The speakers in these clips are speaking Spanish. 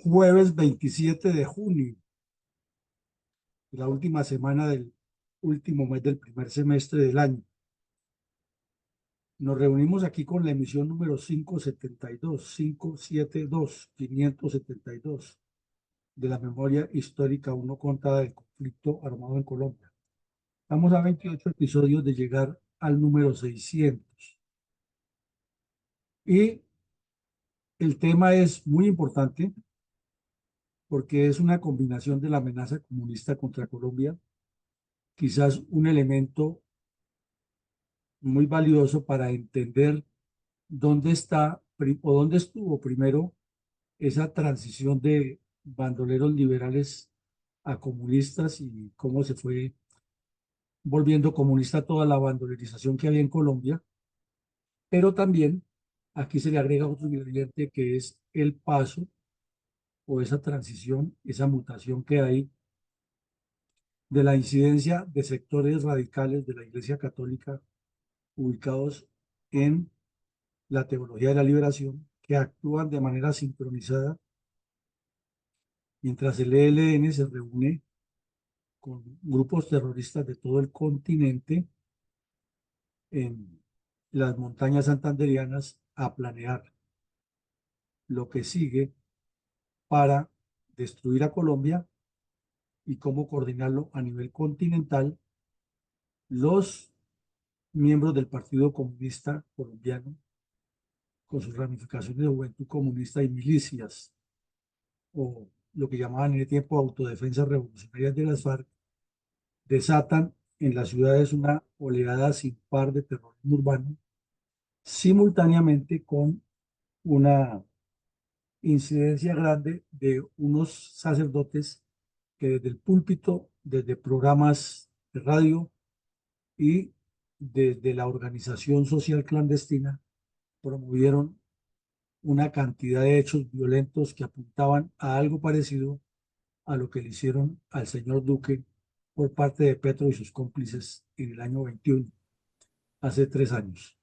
Jueves 27 de junio, la última semana del último mes del primer semestre del año. Nos reunimos aquí con la emisión número 572 de la memoria histórica uno contada del conflicto armado en Colombia. Estamos a 28 episodios de llegar al número 600. Y el tema es muy importante porque es una combinación de la amenaza comunista contra Colombia, quizás un elemento muy valioso para entender dónde está o dónde estuvo primero esa transición de bandoleros liberales a comunistas y cómo se fue volviendo comunista toda la bandolerización que había en Colombia, pero también aquí se le agrega otro ingrediente que es el paso o esa transición, esa mutación que hay de la incidencia de sectores radicales de la Iglesia Católica ubicados en la teología de la liberación, que actúan de manera sincronizada mientras el ELN se reúne con grupos terroristas de todo el continente en las montañas santanderianas a planear lo que sigue para destruir a Colombia y cómo coordinarlo a nivel continental los miembros del Partido Comunista Colombiano con sus ramificaciones de Juventud Comunista y milicias, o lo que llamaban en el tiempo autodefensas revolucionarias de las FARC, desatan en las ciudades una oleada sin par de terrorismo urbano, simultáneamente con una incidencia grande de unos sacerdotes que desde el púlpito, desde programas de radio y desde la organización social clandestina, promovieron una cantidad de hechos violentos que apuntaban a algo parecido a lo que le hicieron al señor Duque por parte de Petro y sus cómplices en el año 21, hace 3 años.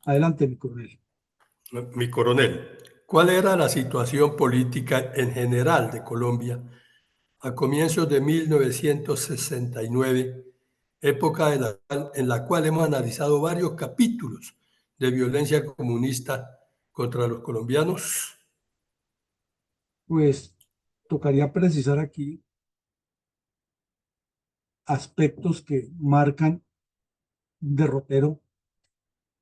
Adelante, mi coronel. Mi coronel, ¿cuál era la situación política en general de Colombia a comienzos de 1969, época en la cual hemos analizado varios capítulos de violencia comunista contra los colombianos? Pues tocaría precisar aquí aspectos que marcan un derrotero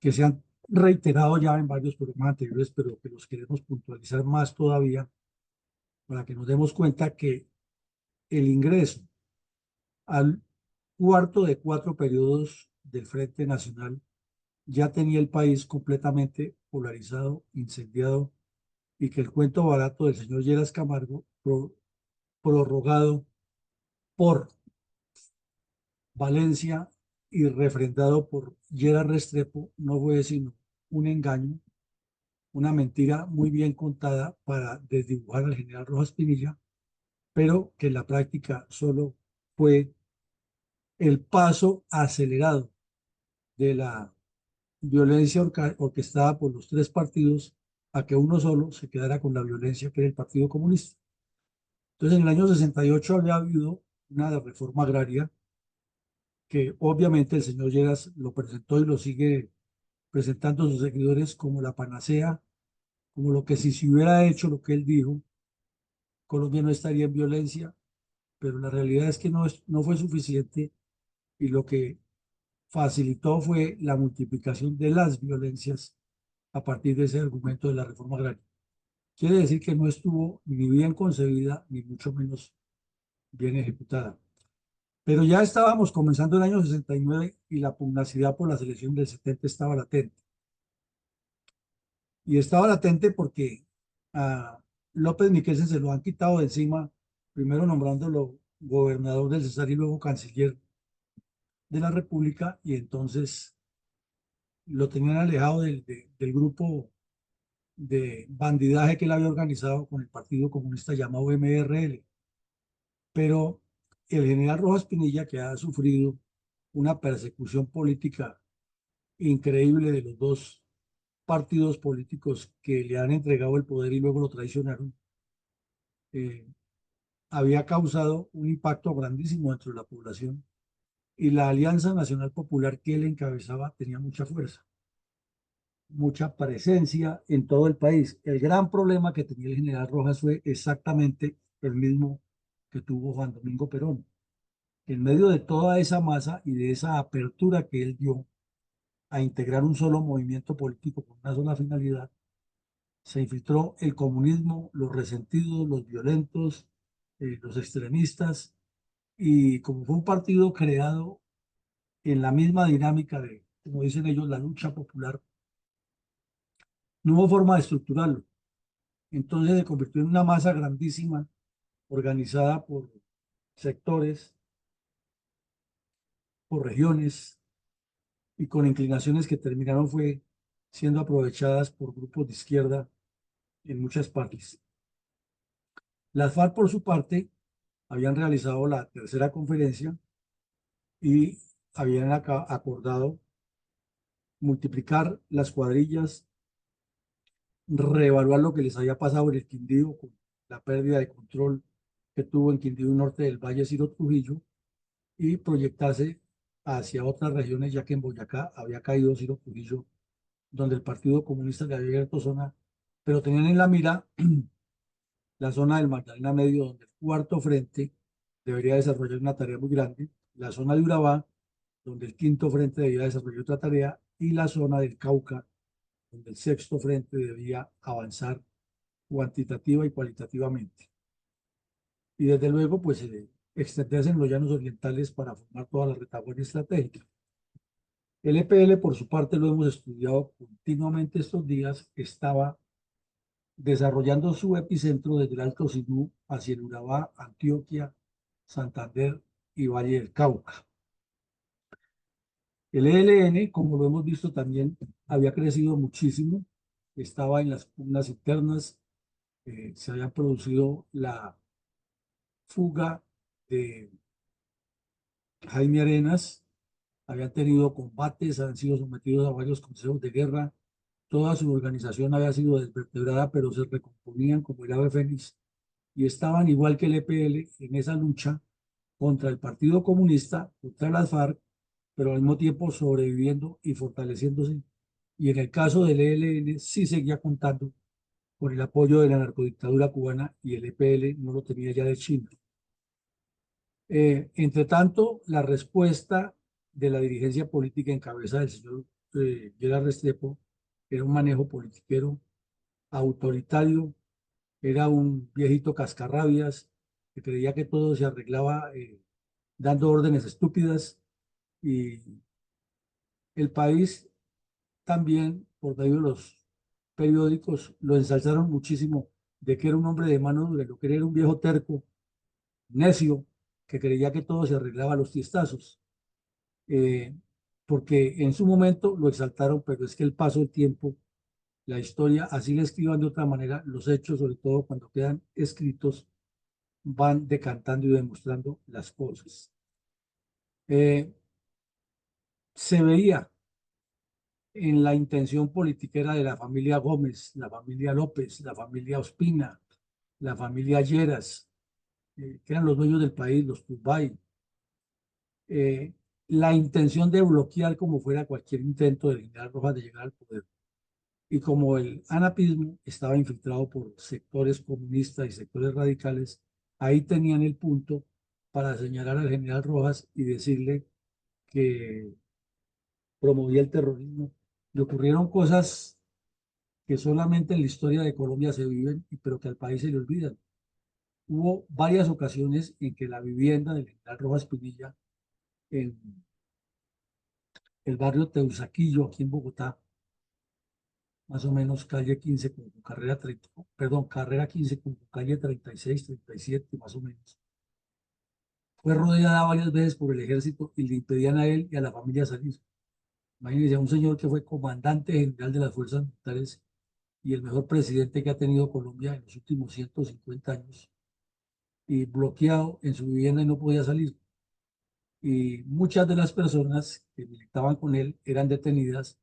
que se han reiterado ya en varios programas anteriores, pero que los queremos puntualizar más todavía para que nos demos cuenta que el ingreso al cuarto de 4 periodos del Frente Nacional ya tenía el país completamente polarizado, incendiado, y que el cuento barato del señor Lleras Camargo, prorrogado por Valencia y refrendado por Lleras Restrepo, no fue sino un engaño, una mentira muy bien contada para desdibujar al general Rojas Pinilla, pero que en la práctica solo fue el paso acelerado de la violencia orquestada por los 3 partidos a que uno solo se quedara con la violencia que era el Partido Comunista. Entonces, en el año 68 había habido una reforma agraria que obviamente el señor Lleras lo presentó y lo sigue presentando a sus seguidores como la panacea, como lo que si se hubiera hecho lo que él dijo, Colombia no estaría en violencia, pero la realidad es que no fue suficiente y lo que facilitó fue la multiplicación de las violencias a partir de ese argumento de la reforma agraria. Quiere decir que no estuvo ni bien concebida, ni mucho menos bien ejecutada. Pero ya estábamos comenzando el año 69 y la pugnacidad por la selección del 70 estaba latente. Y estaba latente porque a López Miquelsen se lo han quitado de encima, primero nombrándolo gobernador del Cesar y luego canciller de la República, y entonces lo tenían alejado del grupo de bandidaje que él había organizado con el Partido Comunista llamado MRL. Pero el general Rojas Pinilla, que ha sufrido una persecución política increíble de los dos partidos políticos que le han entregado el poder y luego lo traicionaron, eh, había causado un impacto grandísimo dentro de la población y la Alianza Nacional Popular que él encabezaba tenía mucha fuerza, mucha presencia en todo el país. El gran problema que tenía el general Rojas fue exactamente el mismo que tuvo Juan Domingo Perón. En medio de toda esa masa y de esa apertura que él dio a integrar un solo movimiento político con una sola finalidad, se infiltró el comunismo, los resentidos, los violentos, los extremistas, y como fue un partido creado en la misma dinámica de, como dicen ellos, la lucha popular, no hubo forma de estructurarlo. Entonces se convirtió en una masa grandísima, organizada por sectores, por regiones y con inclinaciones que terminaron fue siendo aprovechadas por grupos de izquierda en muchas partes. Las FARC, por su parte, habían realizado la tercera conferencia y habían acordado multiplicar las cuadrillas, reevaluar lo que les había pasado en el Quindío con la pérdida de control que tuvo en Quindío Norte del Valle Ciro Trujillo y proyectarse hacia otras regiones, ya que en Boyacá había caído Ciro Trujillo, donde el Partido Comunista le había abierto zona, pero tenían en la mira la zona del Magdalena Medio, donde el cuarto frente debería desarrollar una tarea muy grande, la zona de Urabá, donde el quinto frente debía desarrollar otra tarea, y la zona del Cauca, donde el sexto frente debía avanzar cuantitativa y cualitativamente. Y desde luego, pues, extenderse en los llanos orientales para formar toda la retaguardia estratégica. El EPL, por su parte, lo hemos estudiado continuamente estos días, estaba desarrollando su epicentro desde el Alto Sinú hacia el Urabá, Antioquia, Santander y Valle del Cauca. El ELN, como lo hemos visto también, había crecido muchísimo, estaba en las pugnas internas, se había producido la fuga de Jaime Arenas, habían tenido combates, han sido sometidos a varios consejos de guerra, toda su organización había sido desvertebrada, pero se recomponían como el ave fénix y estaban igual que el EPL en esa lucha contra el Partido Comunista, contra las FARC, pero al mismo tiempo sobreviviendo y fortaleciéndose. Y en el caso del ELN sí seguía contando con el apoyo de la narcodictadura cubana y el EPL no lo tenía ya de China. Entre tanto, la respuesta de la dirigencia política en cabeza del señor Gerard Restrepo era un manejo politiquero autoritario, era un viejito cascarrabias que creía que todo se arreglaba dando órdenes estúpidas y el país también, por medio de los periódicos, lo ensalzaron muchísimo de que era un hombre de mano dura, lo que era un viejo terco, necio, que creía que todo se arreglaba a los tiestazos. eh, Porque en su momento lo exaltaron, pero es que el paso del tiempo, la historia, así le escriban de otra manera, los hechos, sobre todo cuando quedan escritos, van decantando y demostrando las cosas. Eh, Se veía en la intención politiquera de la familia Gómez, la familia López, la familia Ospina, la familia Lleras, que eran los dueños del país, los Turbay, eh, la intención de bloquear como fuera cualquier intento del general Rojas de llegar al poder. Y como el anapismo estaba infiltrado por sectores comunistas y sectores radicales, ahí tenían el punto para señalar al general Rojas y decirle que promovía el terrorismo. Le ocurrieron cosas que solamente en la historia de Colombia se viven, pero que al país se le olvidan. Hubo varias ocasiones en que la vivienda del general Rojas Pinilla en el barrio Teusaquillo, aquí en Bogotá, más o menos calle 15 con carrera 30, perdón, carrera 15 con calle 36, 37, más o menos. Fue rodeada varias veces por el ejército y le impedían a él y a la familia salir. Imagínense, un señor que fue comandante general de las fuerzas militares y el mejor presidente que ha tenido Colombia en los últimos 150 años, y bloqueado en su vivienda y no podía salir. Y muchas de las personas que militaban con él eran detenidas,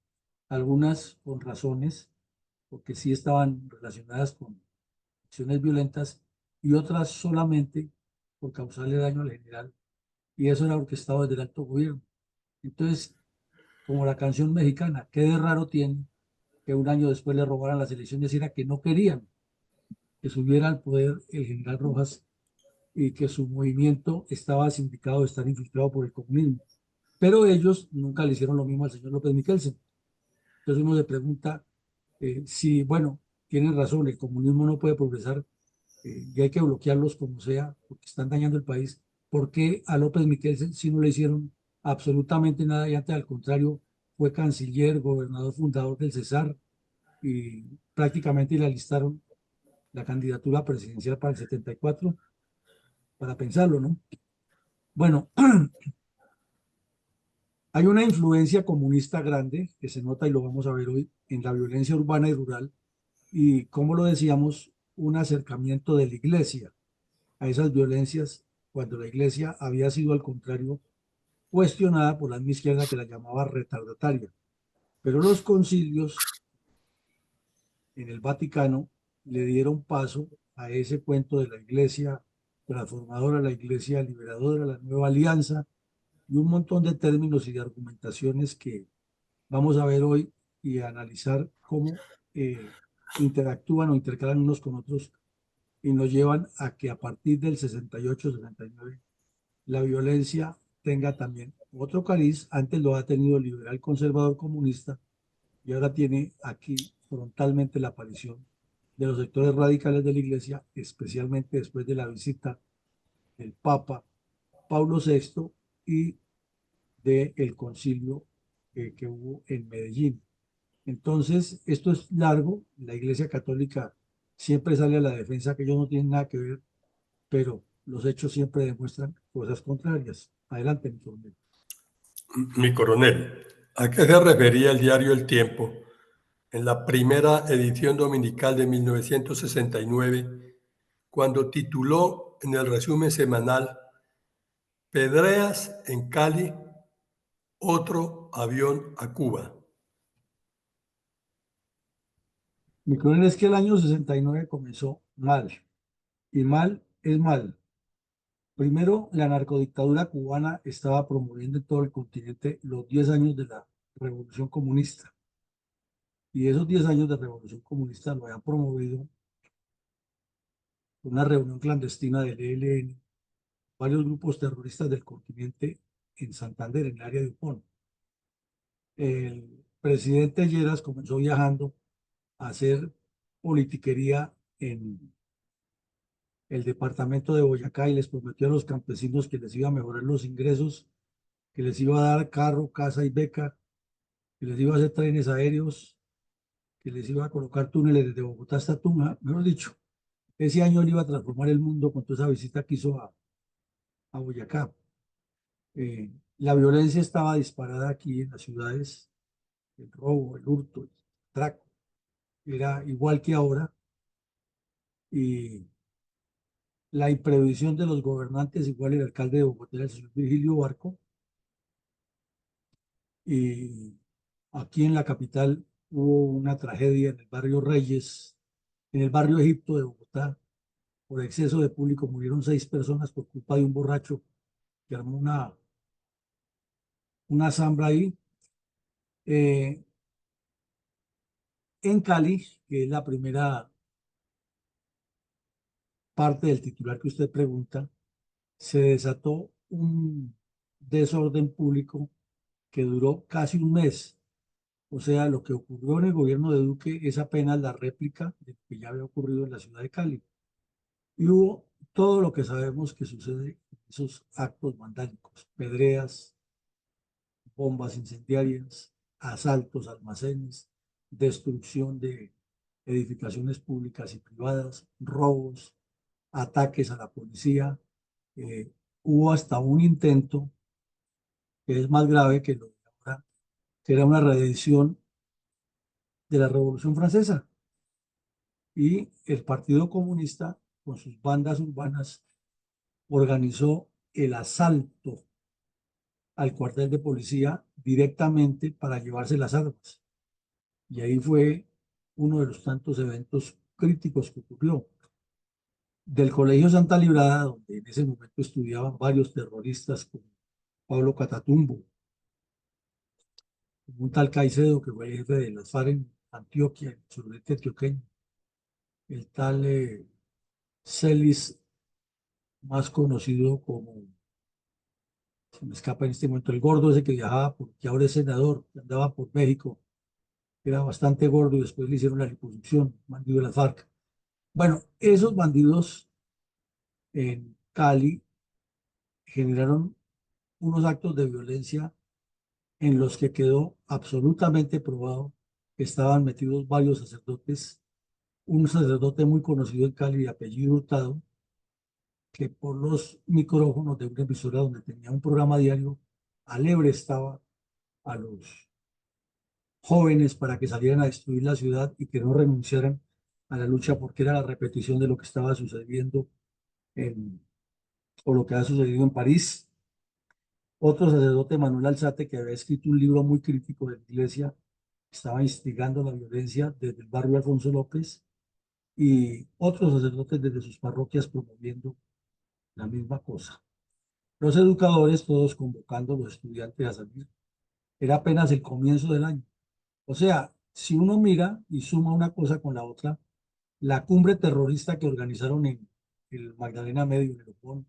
algunas con razones, porque sí estaban relacionadas con acciones violentas, y otras solamente por causarle daño al general, y eso era orquestado desde el alto gobierno. Entonces, como la canción mexicana, ¿qué de raro tiene que un año después le robaran las elecciones? Era que no querían que subiera al poder el general Rojas y que su movimiento estaba sindicado de estar infiltrado por el comunismo. Pero ellos nunca le hicieron lo mismo al señor López Michelsen. Entonces uno se pregunta si, bueno, tienen razón, el comunismo no puede progresar y hay que bloquearlos como sea, porque están dañando el país. ¿Por qué a López Michelsen si no le hicieron absolutamente nada y antes al contrario fue canciller, gobernador fundador del Cesar y prácticamente le alistaron la candidatura presidencial para el 74 para pensarlo, ¿no? Bueno, hay una influencia comunista grande que se nota y lo vamos a ver hoy en la violencia urbana y rural y, como lo decíamos, un acercamiento de la iglesia a esas violencias cuando la iglesia había sido al contrario cuestionada por la misma izquierda que la llamaba retardataria. Pero los concilios en el Vaticano le dieron paso a ese cuento de la iglesia transformadora, la iglesia liberadora, la nueva alianza y un montón de términos y de argumentaciones que vamos a ver hoy y a analizar cómo interactúan o intercalan unos con otros y nos llevan a que a partir del 68-69 la violencia tenga también otro cariz. Antes lo ha tenido el liberal conservador comunista y ahora tiene aquí frontalmente la aparición de los sectores radicales de la iglesia, especialmente después de la visita del Papa Pablo VI y del concilio que hubo en Medellín. Entonces, esto es largo, la Iglesia Católica siempre sale a la defensa que ellos no tienen nada que ver, pero los hechos siempre demuestran cosas contrarias. Adelante, mi coronel. Mi coronel, ¿a qué se refería el diario El Tiempo en la primera edición dominical de 1969, cuando tituló en el resumen semanal Pedreas en Cali, otro avión a Cuba? Mi coronel, es que el año 69 comenzó mal, y mal es mal. Primero, la narcodictadura cubana estaba promoviendo en todo el continente los 10 años de la Revolución Comunista. Y esos 10 años de Revolución Comunista lo habían promovido una reunión clandestina del ELN, varios grupos terroristas del continente en Santander, en el área de Upón. El presidente Lleras comenzó viajando a hacer politiquería en el departamento de Boyacá y les prometió a los campesinos que les iba a mejorar los ingresos, que les iba a dar carro, casa y beca, que les iba a hacer trenes aéreos, que les iba a colocar túneles desde Bogotá hasta Tunja. Mejor dicho, ese año él iba a transformar el mundo con toda esa visita que hizo a Boyacá. La violencia estaba disparada aquí en las ciudades, el robo, el hurto, el atraco, era igual que ahora, y la imprevisión de los gobernantes, igual el alcalde de Bogotá, el señor Virgilio Barco, y aquí en la capital hubo una tragedia en el barrio Reyes, en el barrio Egipto de Bogotá, por exceso de público murieron 6 personas por culpa de un borracho que armó una zambra ahí. Eh, en Cali, que es la primera parte del titular que usted pregunta, se desató un desorden público que duró casi un mes. O sea, lo que ocurrió en el gobierno de Duque es apenas la réplica de lo que ya había ocurrido en la ciudad de Cali. Y hubo todo lo que sabemos que sucede en esos actos vandálicos, pedreas, bombas incendiarias, asaltos a almacenes, destrucción de edificaciones públicas y privadas, robos, ataques a la policía. eh, Hubo hasta un intento que es más grave que lo de ahora, que era una reedición de la Revolución Francesa. Y el Partido Comunista, con sus bandas urbanas, organizó el asalto al cuartel de policía directamente para llevarse las armas. Y ahí fue uno de los tantos eventos críticos que ocurrió. del Colegio Santa Librada, donde en ese momento estudiaban varios terroristas como Pablo Catatumbo, como un tal Caicedo, que fue el jefe de las FARC en Antioquia, en el sureste antioqueño, el tal Celis, más conocido como, se me escapa en este momento, el gordo ese que viajaba, que ahora es senador, que andaba por México, que era bastante gordo y después le hicieron la liposucción, bandido de la FARC. Bueno, esos bandidos en Cali generaron unos actos de violencia en los que quedó absolutamente probado que estaban metidos varios sacerdotes, un sacerdote muy conocido en Cali de apellido Hurtado, que por los micrófonos de una emisora donde tenía un programa diario, alebre estaba a los jóvenes para que salieran a destruir la ciudad y que no renunciaran a la lucha porque era la repetición de lo que estaba sucediendo en, o lo que ha sucedido en París. Otro sacerdote, Manuel Alzate, que había escrito un libro muy crítico de la iglesia, estaba instigando la violencia desde el barrio Alfonso López y otros sacerdotes desde sus parroquias promoviendo la misma cosa. Los educadores todos convocando a los estudiantes a salir. Era apenas el comienzo del año. O sea, si uno mira y suma una cosa con la otra, la cumbre terrorista que organizaron en el Magdalena Medio, en el Opón,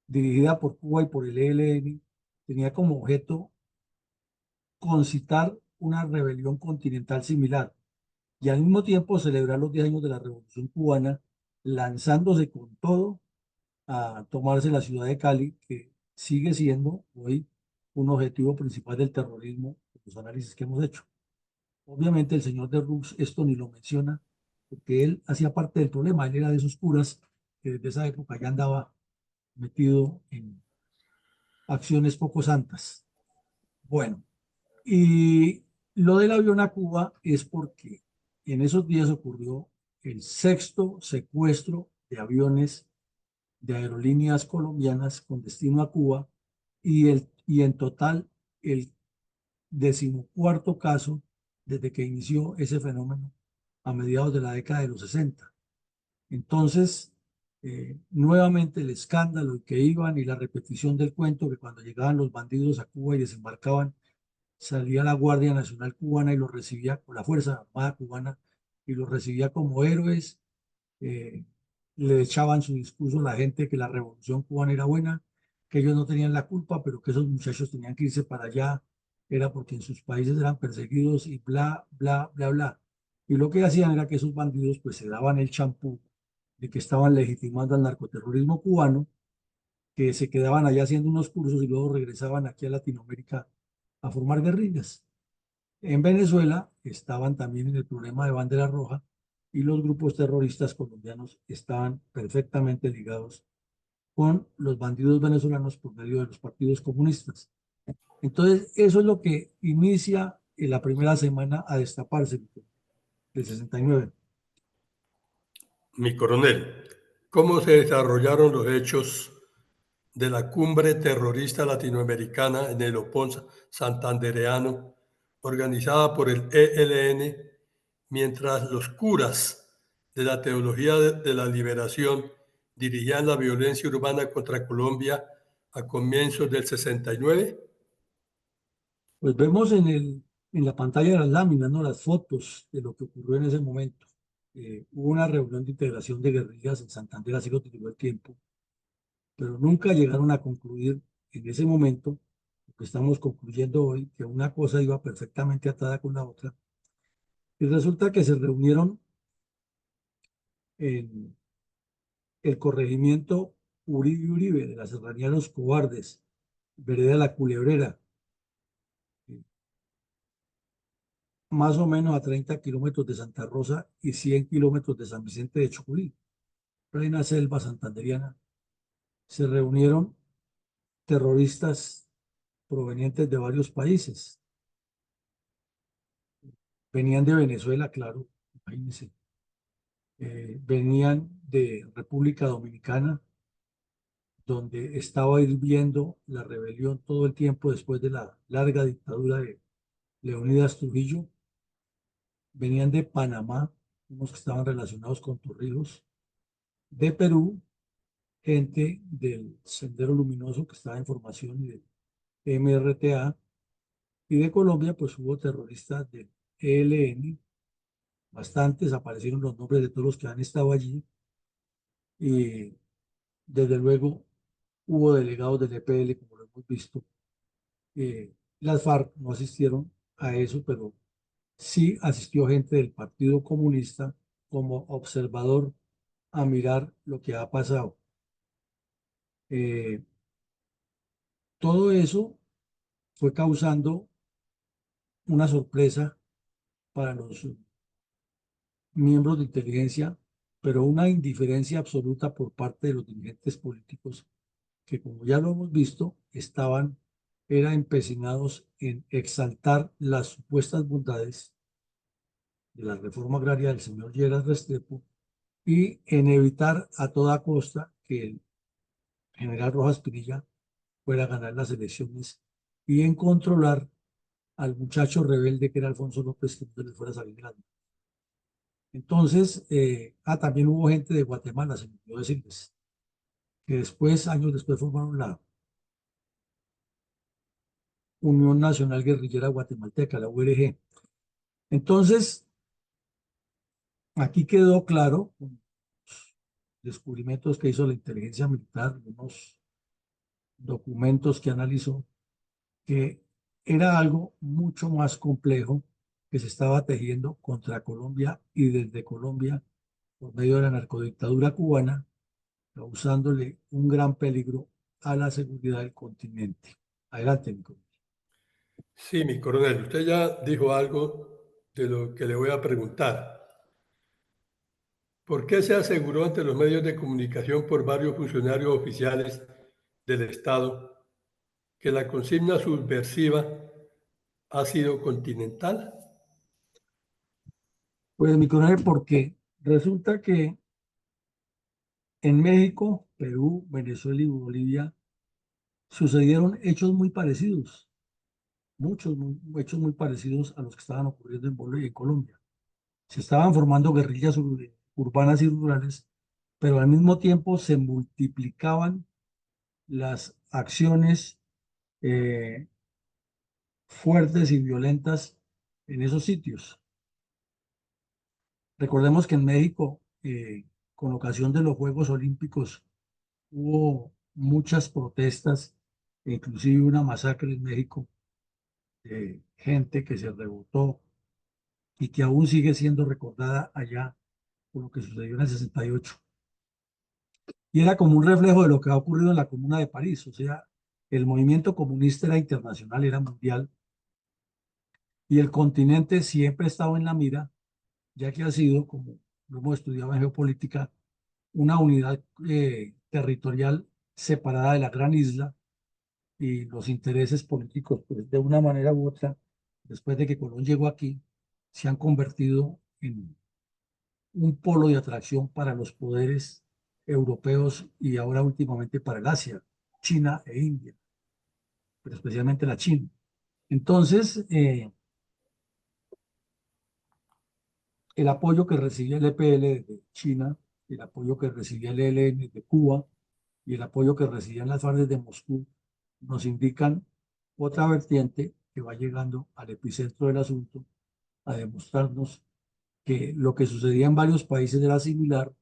dirigida por Cuba y por el ELN, tenía como objeto concitar una rebelión continental similar y al mismo tiempo celebrar los 10 años de la Revolución Cubana, lanzándose con todo a tomarse la ciudad de Cali, que sigue siendo hoy un objetivo principal del terrorismo, por los análisis que hemos hecho. Obviamente el señor de Rux esto ni lo menciona, porque él hacía parte del problema, él era de esos curas que desde esa época ya andaba metido en acciones poco santas. Bueno, y lo del avión a Cuba es porque en esos días ocurrió el sexto secuestro de aviones de aerolíneas colombianas con destino a Cuba y en total el decimocuarto caso desde que inició ese fenómeno a mediados de la década de los 60. Entonces, nuevamente el escándalo y que iban y la repetición del cuento que cuando llegaban los bandidos a Cuba y desembarcaban, salía la Guardia Nacional Cubana y los recibía con la Fuerza Armada Cubana y los recibía como héroes, eh, le echaban su discurso a la gente que la revolución cubana era buena, que ellos no tenían la culpa, pero que esos muchachos tenían que irse para allá, era porque en sus países eran perseguidos y bla, bla, bla, bla. Y lo que hacían era que esos bandidos pues se daban el champú de que estaban legitimando al narcoterrorismo cubano, que se quedaban allá haciendo unos cursos y luego regresaban aquí a Latinoamérica a formar guerrillas. En Venezuela estaban también en el problema de Bandera Roja y los grupos terroristas colombianos estaban perfectamente ligados con los bandidos venezolanos por medio de los partidos comunistas. Entonces, eso es lo que inicia en la primera semana a destaparse del 69. Mi coronel, ¿cómo se desarrollaron los hechos de la cumbre terrorista latinoamericana en el Opón Santandereano, organizada por el ELN, mientras los curas de la teología de la liberación dirigían la violencia urbana contra Colombia a comienzos del 69? Pues vemos en la pantalla de las láminas, ¿no? Las fotos de lo que ocurrió en ese momento. Hubo una reunión de integración de guerrillas en Santander, así lo tituló el tiempo, pero nunca llegaron a concluir en ese momento, lo que estamos concluyendo hoy, que una cosa iba perfectamente atada con la otra. Y resulta que se reunieron en el corregimiento Uribe Uribe de la Serranía de los Cobardes, vereda La Culebrera, más o menos a 30 kilómetros de Santa Rosa y 100 kilómetros de San Vicente de Chucurí, plena selva santanderiana. Se reunieron terroristas provenientes de varios países. Venían de Venezuela, claro, imagínense. Venían de República Dominicana, donde estaba hirviendo la rebelión todo el tiempo después de la larga dictadura de Leonidas Trujillo. Venían de Panamá, unos que estaban relacionados con Torrijos, De Perú, gente del Sendero Luminoso que estaba en formación y del MRTA, y de Colombia, pues hubo terroristas del ELN, bastantes, aparecieron los nombres de todos los que han estado allí, y desde luego hubo delegados del EPL, como lo hemos visto. Las FARC no asistieron a eso, pero sí asistió gente del Partido Comunista como observador a mirar lo que ha pasado. Eh, Todo eso fue causando una sorpresa para los miembros de inteligencia, pero una indiferencia absoluta por parte de los dirigentes políticos que, como ya lo hemos visto, eran empecinados en exaltar las supuestas bondades de la reforma agraria del señor Lleras Restrepo y en evitar a toda costa que el general Rojas Pinilla fuera a ganar las elecciones y en controlar al muchacho rebelde que era Alfonso López, que no se les fuera a salir de las manos. Entonces, también hubo gente de Guatemala, se me olvidó decirles, que después, años después, formaron la Unión Nacional Guerrillera Guatemalteca, la URG. Entonces, aquí quedó claro, con los descubrimientos que hizo la inteligencia militar, unos documentos que analizó, que era algo mucho más complejo que se estaba tejiendo contra Colombia y desde Colombia por medio de la narcodictadura cubana, causándole un gran peligro a la seguridad del continente. Adelante, Nico. Sí, mi coronel, usted ya dijo algo de lo que le voy a preguntar. ¿Por qué se aseguró ante los medios de comunicación por varios funcionarios oficiales del Estado que la consigna subversiva ha sido continental? Pues, mi coronel, porque resulta que en México, Perú, Venezuela y Bolivia sucedieron hechos muy parecidos, hechos muy parecidos a los que estaban ocurriendo en Bolivia y en Colombia. Se estaban formando guerrillas urbanas y rurales, pero al mismo tiempo se multiplicaban las acciones eh, fuertes y violentas en esos sitios. Recordemos que en México, con ocasión de los Juegos Olímpicos, hubo muchas protestas, e inclusive una masacre en México de gente que se rebotó y que aún sigue siendo recordada allá por lo que sucedió en el 68. Y era como un reflejo de lo que ha ocurrido en la Comuna de París, o sea, el movimiento comunista era internacional, era mundial, y el continente siempre ha estado en la mira, ya que ha sido, como lo hemos estudiado en geopolítica, una unidad territorial separada de la gran isla y los intereses políticos, pues de una manera u otra, después de que Colón llegó aquí, se han convertido en un polo de atracción para los poderes europeos y ahora últimamente para el Asia, China e India, pero especialmente la China. Entonces, el apoyo que recibía el EPL de China, el apoyo que recibía el ELN de Cuba y el apoyo que recibían las FARC de Moscú nos indican otra vertiente que va llegando al epicentro del asunto a demostrarnos que lo que sucedía en varios países era similar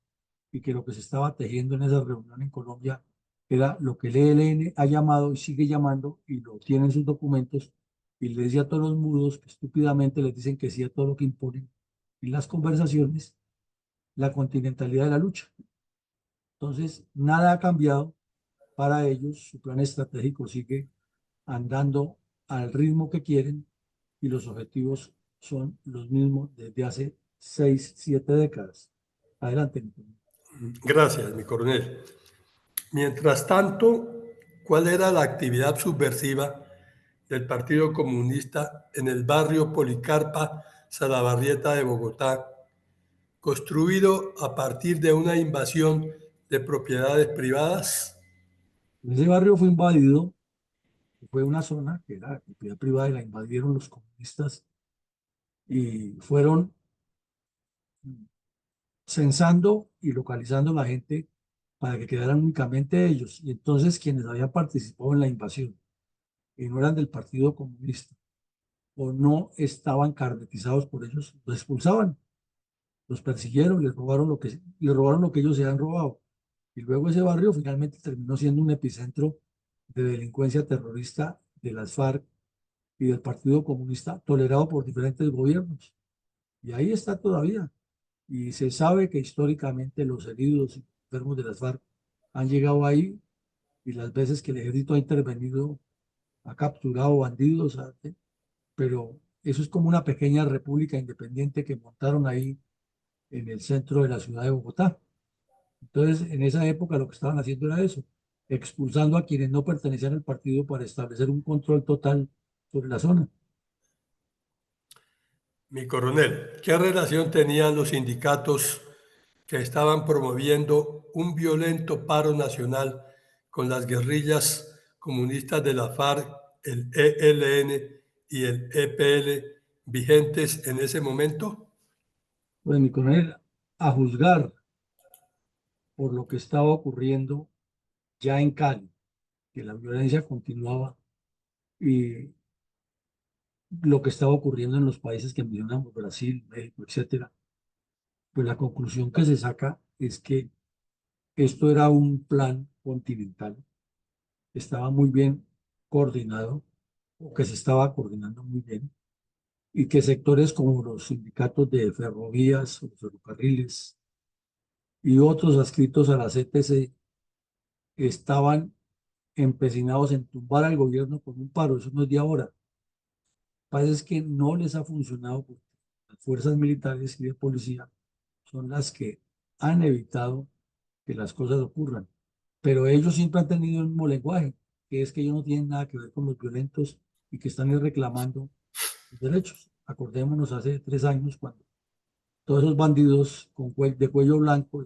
y que lo que se estaba tejiendo en esa reunión en Colombia era lo que el ELN ha llamado y sigue llamando y lo tiene en sus documentos y le decía a todos los mudos que estúpidamente les dicen que sí a todo lo que imponen en las conversaciones, la continentalidad de la lucha. Entonces, nada ha cambiado para ellos, su plan estratégico sigue andando al ritmo que quieren y los objetivos son los mismos desde hace 6, 7 décadas. Adelante, Nicolás. Gracias, mi coronel. Mientras tanto, ¿cuál era la actividad subversiva del Partido Comunista en el barrio Policarpa, Salabarrieta de Bogotá, construido a partir de una invasión de propiedades privadas? Ese barrio fue invadido, fue una zona que era propiedad privada y la invadieron los comunistas y fueron censando y localizando a la gente para que quedaran únicamente ellos. Y entonces quienes habían participado en la invasión y no eran del Partido Comunista o no estaban carnetizados por ellos, los expulsaban, los persiguieron, les robaron lo que ellos se habían robado. Y luego ese barrio finalmente terminó siendo un epicentro de delincuencia terrorista de las FARC y del Partido Comunista, tolerado por diferentes gobiernos. Y ahí está todavía. Y se sabe que históricamente los heridos y enfermos de las FARC han llegado ahí y las veces que el ejército ha intervenido, ha capturado bandidos, pero eso es como una pequeña república independiente que montaron ahí en el centro de la ciudad de Bogotá. Entonces, en esa época lo que estaban haciendo era eso, expulsando a quienes no pertenecían al partido para establecer un control total sobre la zona. Mi coronel, ¿qué relación tenían los sindicatos que estaban promoviendo un violento paro nacional con las guerrillas comunistas de la FARC, el ELN y el EPL vigentes en ese momento? Pues mi coronel, a juzgar por lo que estaba ocurriendo ya en Cali, que la violencia continuaba y lo que estaba ocurriendo en los países que mencionamos, Brasil, México, etcétera, pues la conclusión que se saca es que esto era un plan continental, estaba muy bien coordinado, o que se estaba coordinando muy bien, y que sectores como los sindicatos de ferrovías, o ferrocarriles y otros adscritos a la CTC estaban empecinados en tumbar al gobierno con un paro. Eso no es de ahora. Lo que pasa es que no les ha funcionado porque las fuerzas militares y de policía son las que han evitado que las cosas ocurran. Pero ellos siempre han tenido el mismo lenguaje, que es que ellos no tienen nada que ver con los violentos y que están reclamando los derechos. Acordémonos hace 3 años cuando todos esos bandidos de cuello blanco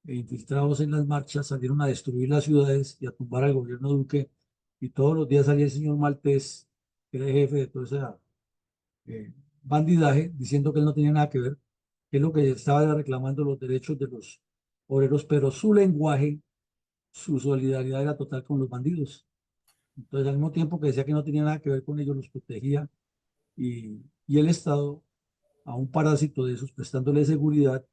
e infiltrados en las marchas salieron a destruir las ciudades y a tumbar al gobierno Duque. Y todos los días salía el señor Maltés, que era el jefe de todo ese bandidaje, diciendo que él no tenía nada que ver, que es lo que estaba era reclamando los derechos de los obreros, pero su lenguaje, su solidaridad era total con los bandidos. Entonces, al mismo tiempo que decía que no tenía nada que ver con ellos, los protegía y el Estado a un parásito de esos, prestándole seguridad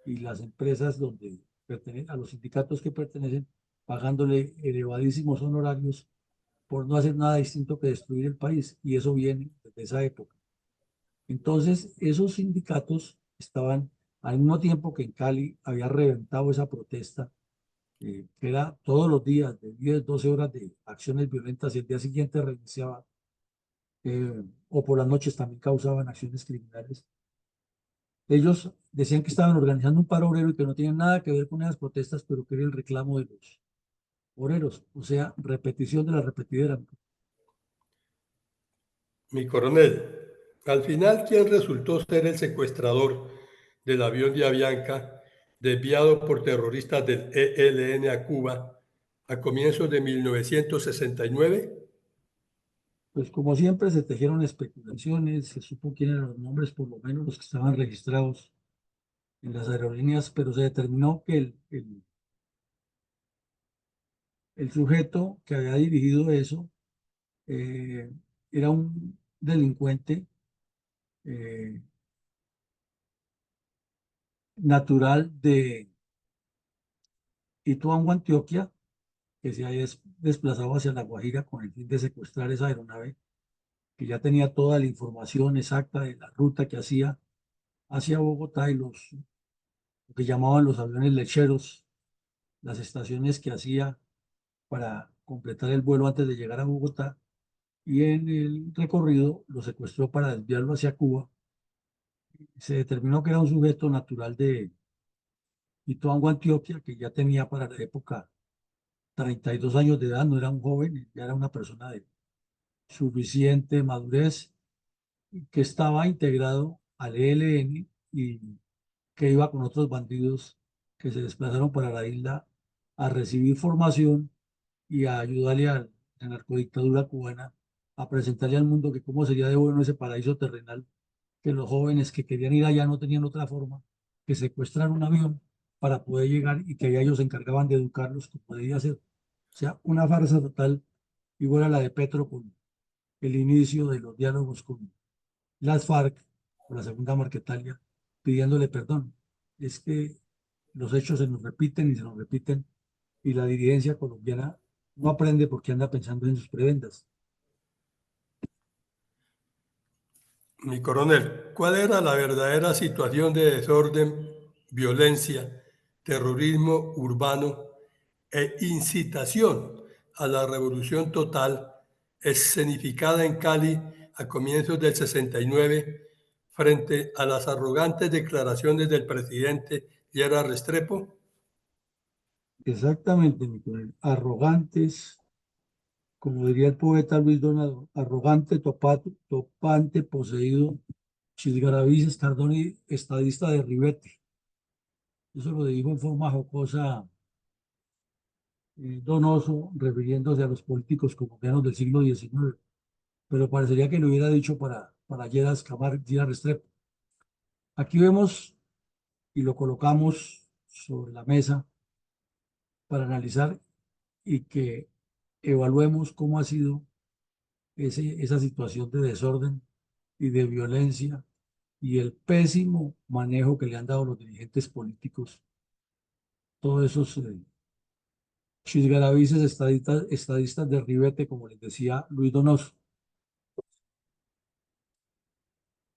y las empresas donde pertenecen, a los sindicatos que pertenecen, pagándole elevadísimos honorarios por no hacer nada distinto que destruir el país. Y eso viene desde esa época. Entonces, esos sindicatos estaban al mismo tiempo que en Cali había reventado esa protesta, que era todos los días de 10, 12 horas de acciones violentas y el día siguiente reiniciaba, o por las noches también causaban acciones criminales. Ellos decían que estaban organizando un paro obrero y que no tenían nada que ver con esas protestas, pero que era el reclamo de los obreros, o sea, repetición de la repetidera. Mi coronel, al final, ¿quién resultó ser el secuestrador del avión de Avianca desviado por terroristas del ELN a Cuba a comienzos de 1969? Pues como siempre se tejieron especulaciones, se supo quién eran los nombres, por lo menos los que estaban registrados en las aerolíneas, pero se determinó que el sujeto que había dirigido eso eh, era un delincuente eh, natural de Ituango, Antioquia, que se había desplazado hacia La Guajira con el fin de secuestrar esa aeronave, que ya tenía toda la información exacta de la ruta que hacía hacia Bogotá y lo que llamaban los aviones lecheros, las estaciones que hacía para completar el vuelo antes de llegar a Bogotá. Y en el recorrido lo secuestró para desviarlo hacia Cuba. Se determinó que era un sujeto natural de Ituango, Antioquia, que ya tenía para la época 32 años de edad, no era un joven, ya era una persona de suficiente madurez, que estaba integrado al ELN y que iba con otros bandidos que se desplazaron para la isla a recibir formación y a ayudarle a la narcodictadura cubana a presentarle al mundo que cómo sería de bueno ese paraíso terrenal, que los jóvenes que querían ir allá no tenían otra forma que secuestran un avión para poder llegar y que allá ellos se encargaban de educarlos como debía ser. O sea, una farsa total, igual a la de Petro con el inicio de los diálogos con las FARC, con la segunda Marquetalia, pidiéndole perdón. Es que los hechos se nos repiten y se nos repiten y la dirigencia colombiana no aprende porque anda pensando en sus prebendas. Mi coronel, ¿cuál era la verdadera situación de desorden, violencia, terrorismo urbano e incitación a la revolución total escenificada en Cali a comienzos del 69 frente a las arrogantes declaraciones del presidente Llera Restrepo? Exactamente, mi coronel. Arrogantes, como diría el poeta Luis Donado, arrogante, topante, poseído, chisgarabiz, Cardoni, estadista de Rivete. Eso lo dijo en forma jocosa Donoso, refiriéndose a los políticos colombianos del siglo XIX, pero parecería que lo hubiera dicho para Lleras Restrepo. Aquí vemos y lo colocamos sobre la mesa para analizar y que evaluemos cómo ha sido esa situación de desorden y de violencia y el pésimo manejo que le han dado los dirigentes políticos, todos esos chisgarabices estadistas de ribete, como les decía Luis Donoso.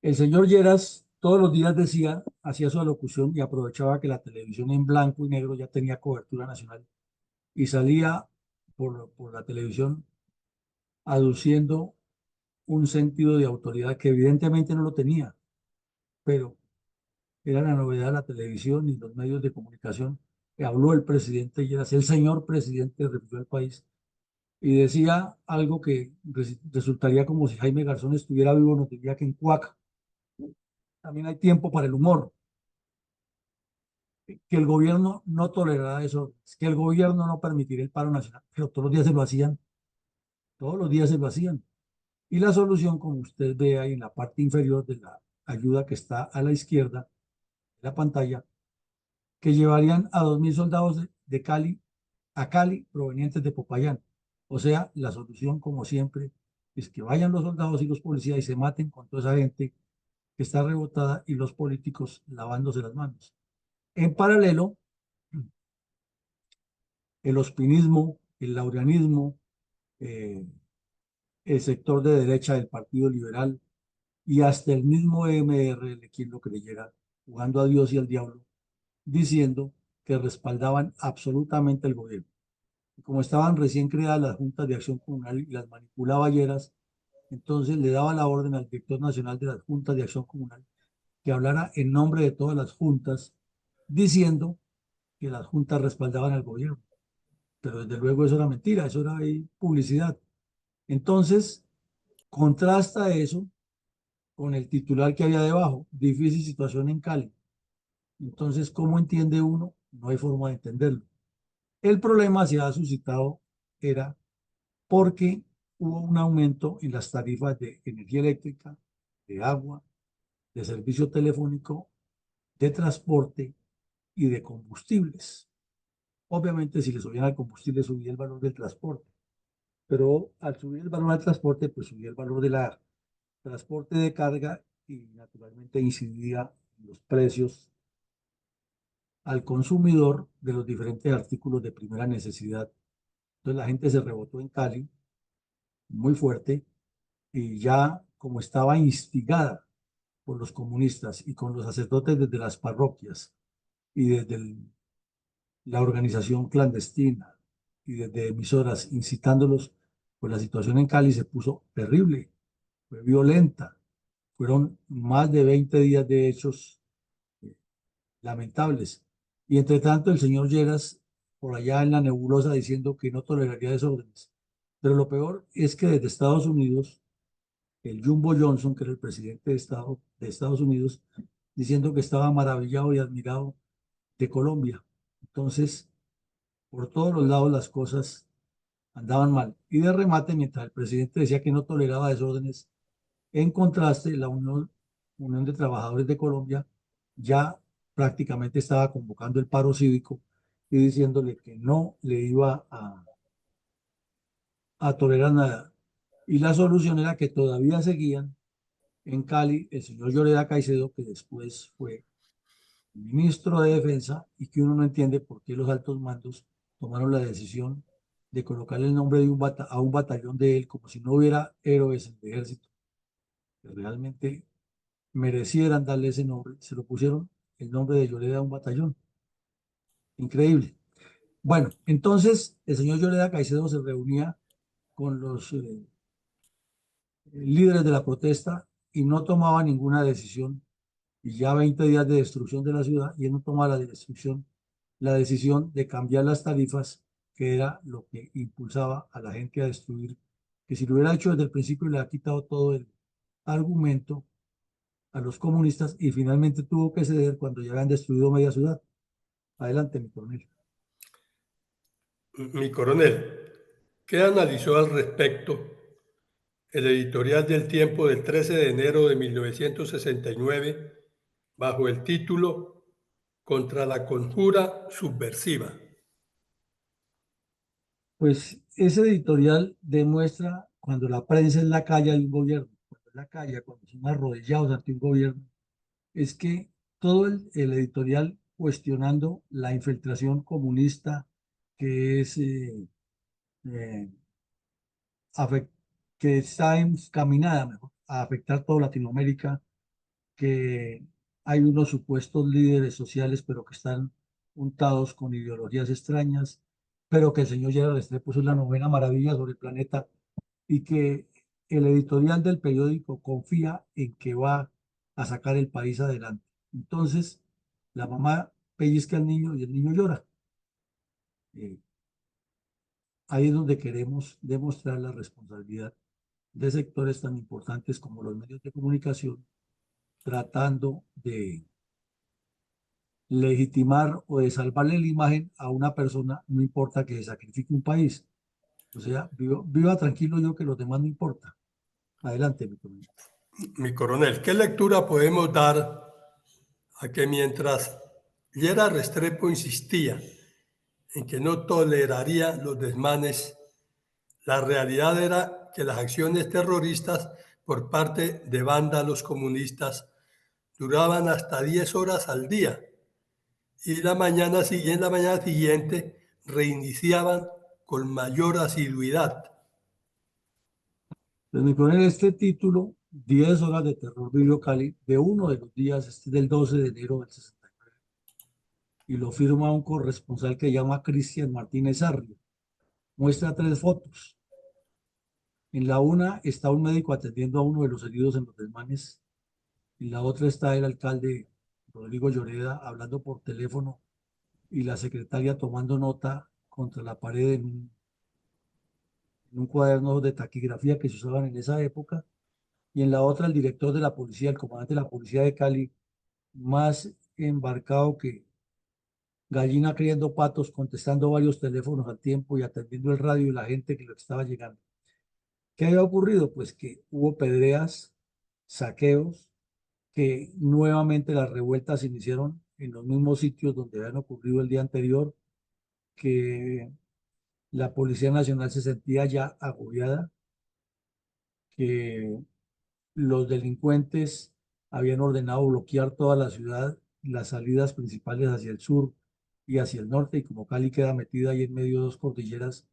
El señor Lleras todos los días decía, hacía su alocución y aprovechaba que la televisión en blanco y negro ya tenía cobertura nacional y salía por la televisión aduciendo un sentido de autoridad que evidentemente no lo tenía, pero era la novedad de la televisión y los medios de comunicación. Que habló el presidente Lleras, el señor presidente refirió al país y decía algo que resultaría como si Jaime Garzón estuviera vivo, nos diría que en Cuac también hay tiempo para el humor, que el gobierno no tolerará eso, que el gobierno no permitirá el paro nacional, pero todos los días se lo hacían, todos los días se lo hacían. Y la solución, como usted ve ahí en la parte inferior de la ayuda que está a la izquierda de la pantalla, que llevarían a 2.000 soldados de Cali a Cali provenientes de Popayán. O sea, la solución, como siempre, es que vayan los soldados y los policías y se maten con toda esa gente que está rebotada y los políticos lavándose las manos. En paralelo, el ospinismo, el laureanismo, eh, el sector de derecha del Partido Liberal y hasta el mismo MRL, quien lo creyera, jugando a Dios y al diablo, diciendo que respaldaban absolutamente el gobierno. Y como estaban recién creadas las juntas de acción comunal y las manipulaba Lleras, entonces le daba la orden al director nacional de las juntas de acción comunal que hablara en nombre de todas las juntas, diciendo que las juntas respaldaban al gobierno. Pero desde luego eso era mentira, eso era ahí publicidad. Entonces, contrasta eso con el titular que había debajo, difícil situación en Cali. Entonces, ¿cómo entiende uno? No hay forma de entenderlo. El problema se ha suscitado era porque hubo un aumento en las tarifas de energía eléctrica, de agua, de servicio telefónico, de transporte y de combustibles. Obviamente, si le subían al combustible, subía el valor del transporte, pero al subir el valor del transporte, pues subía el valor del transporte de carga y naturalmente incidía en los precios al consumidor de los diferentes artículos de primera necesidad. Entonces la gente se rebotó en Cali muy fuerte y ya como estaba instigada por los comunistas y con los sacerdotes desde las parroquias y desde la organización clandestina y desde emisoras incitándolos, pues la situación en Cali se puso terrible, fue violenta. Fueron más de 20 días de hechos lamentables. Y entre tanto, el señor Lleras, por allá en la nebulosa, diciendo que no toleraría desórdenes. Pero lo peor es que desde Estados Unidos, el Jumbo Johnson, que era el presidente de Estados Unidos, diciendo que estaba maravillado y admirado de Colombia. Entonces, por todos los lados las cosas andaban mal. Y de remate, mientras el presidente decía que no toleraba desórdenes, en contraste, la Unión de Trabajadores de Colombia ya prácticamente estaba convocando el paro cívico y diciéndole que no le iba a tolerar nada. Y la solución era que todavía seguían en Cali el señor Lloreda Caicedo, que después fue ministro de Defensa, y que uno no entiende por qué los altos mandos tomaron la decisión de colocarle el nombre de a un batallón de él como si no hubiera héroes en el ejército que realmente merecieran darle ese nombre. Se lo pusieron el nombre de Lloreda a un batallón. Increíble. Bueno, entonces el señor Lloreda Caicedo se reunía con los líderes de la protesta y no tomaba ninguna decisión. Y ya 20 días de destrucción de la ciudad y él no tomaba la decisión de cambiar las tarifas, que era lo que impulsaba a la gente a destruir, que si lo hubiera hecho desde el principio le ha quitado todo el argumento a los comunistas y finalmente tuvo que ceder cuando ya habían destruido media ciudad. Adelante, mi coronel. Mi coronel, ¿qué analizó al respecto el editorial del Tiempo del 13 de enero de 1969 bajo el título Contra la conjura subversiva? Pues ese editorial demuestra cuando la prensa es la calle de un gobierno, cuando es la calle, cuando son arrodillados ante un gobierno, es que todo el editorial cuestionando la infiltración comunista que es eh, afec- que está encaminada mejor, a afectar toda Latinoamérica, que hay unos supuestos líderes sociales, pero que están untados con ideologías extrañas, pero que el señor Gerard Restrepo es la novena maravilla sobre el planeta y que el editorial del periódico confía en que va a sacar el país adelante. Entonces, la mamá pellizca al niño y el niño llora. Eh, Ahí es donde queremos demostrar la responsabilidad de sectores tan importantes como los medios de comunicación, tratando de legitimar o de salvarle la imagen a una persona, no importa que sacrifique un país. O sea, viva tranquilo yo que los demás no importa. Adelante, mi coronel. Mi coronel, ¿qué lectura podemos dar a que mientras Llera Restrepo insistía en que no toleraría los desmanes, la realidad era que las acciones terroristas por parte de vándalos comunistas duraban hasta 10 horas al día y en la mañana siguiente reiniciaban con mayor asiduidad? Pues, mi coronel, este título, 10 horas de terror vivió Cali, de uno de los días, este es del 12 de enero del 69, y lo firma un corresponsal que llama Cristian Martínez Arrio. Muestra tres fotos. En la una está un médico atendiendo a uno de los heridos en los desmanes. En la otra está el alcalde Rodrigo Lloreda hablando por teléfono y la secretaria tomando nota contra la pared en un cuaderno de taquigrafía que se usaban en esa época. Y en la otra el director de la policía, el comandante de la policía de Cali, más embarcado que gallina criando patos, contestando varios teléfonos al tiempo y atendiendo el radio y la gente que lo estaba llegando. ¿Qué había ocurrido? Pues que hubo pedreas, saqueos, que nuevamente las revueltas se iniciaron en los mismos sitios donde habían ocurrido el día anterior, que la Policía Nacional se sentía ya agobiada, que los delincuentes habían ordenado bloquear toda la ciudad, las salidas principales hacia el sur y hacia el norte, y como Cali queda metida ahí en medio de dos cordilleras,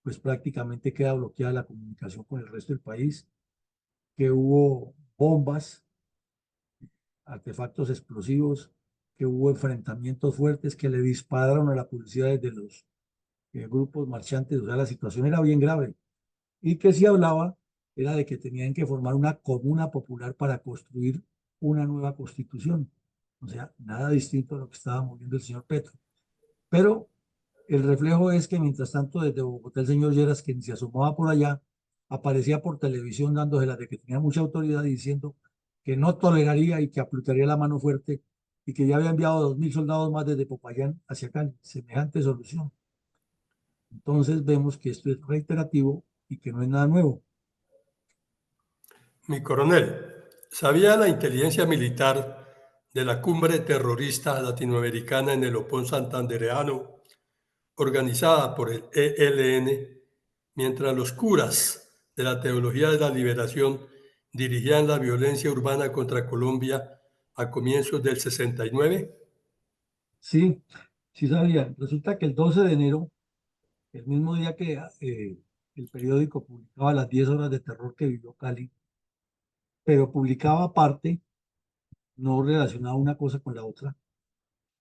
pues prácticamente queda bloqueada la comunicación con el resto del país, que hubo bombas, artefactos explosivos, que hubo enfrentamientos fuertes, que le dispararon a la policía desde los grupos marchantes, o sea, la situación era bien grave. Y que se hablaba era de que tenían que formar una comuna popular para construir una nueva constitución. O sea, nada distinto a lo que estaba moviendo el señor Petro. Pero el reflejo es que mientras tanto desde Bogotá el señor Lleras, que ni se asomaba por allá, aparecía por televisión dándose de que tenía mucha autoridad diciendo que no toleraría y que aplicaría la mano fuerte y que ya había enviado 2000 soldados más desde Popayán hacia Cali. Semejante solución. Entonces vemos que esto es reiterativo y que no es nada nuevo. Mi coronel, ¿sabía la inteligencia militar de la cumbre terrorista latinoamericana en el Opón Santandereano, organizada por el ELN, mientras los curas de la Teología de la Liberación dirigían la violencia urbana contra Colombia a comienzos del 69? Sí, sí sabía. Resulta que el 12 de enero, el mismo día que el periódico publicaba las 10 horas de terror que vivió Cali, pero publicaba aparte, no relacionaba una cosa con la otra,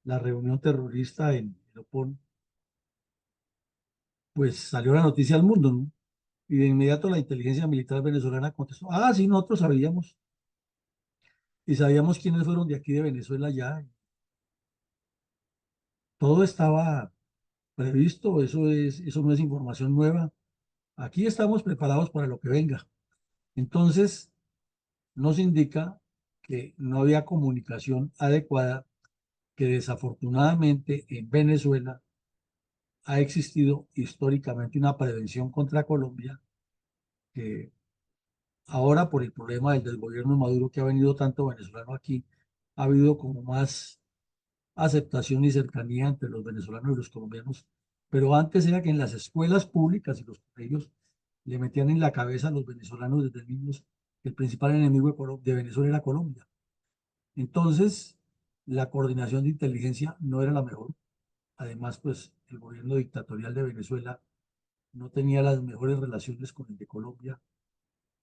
la reunión terrorista en el Opón, pues salió la noticia al mundo, ¿no? Y de inmediato la inteligencia militar venezolana contestó, ah, sí, nosotros sabíamos, y sabíamos quiénes fueron de aquí de Venezuela ya. Todo estaba previsto, eso no es información nueva. Aquí estamos preparados para lo que venga. Entonces, nos indica que no había comunicación adecuada, que desafortunadamente en Venezuela ha existido históricamente una prevención contra Colombia, que ahora por el problema del gobierno de Maduro, que ha venido tanto venezolano aquí, ha habido como más aceptación y cercanía entre los venezolanos y los colombianos. Pero antes era que en las escuelas públicas y los colegios le metían en la cabeza a los venezolanos desde niños que el principal enemigo de Venezuela era Colombia. Entonces, la coordinación de inteligencia no era la mejor. Además, pues el gobierno dictatorial de Venezuela no tenía las mejores relaciones con el de Colombia.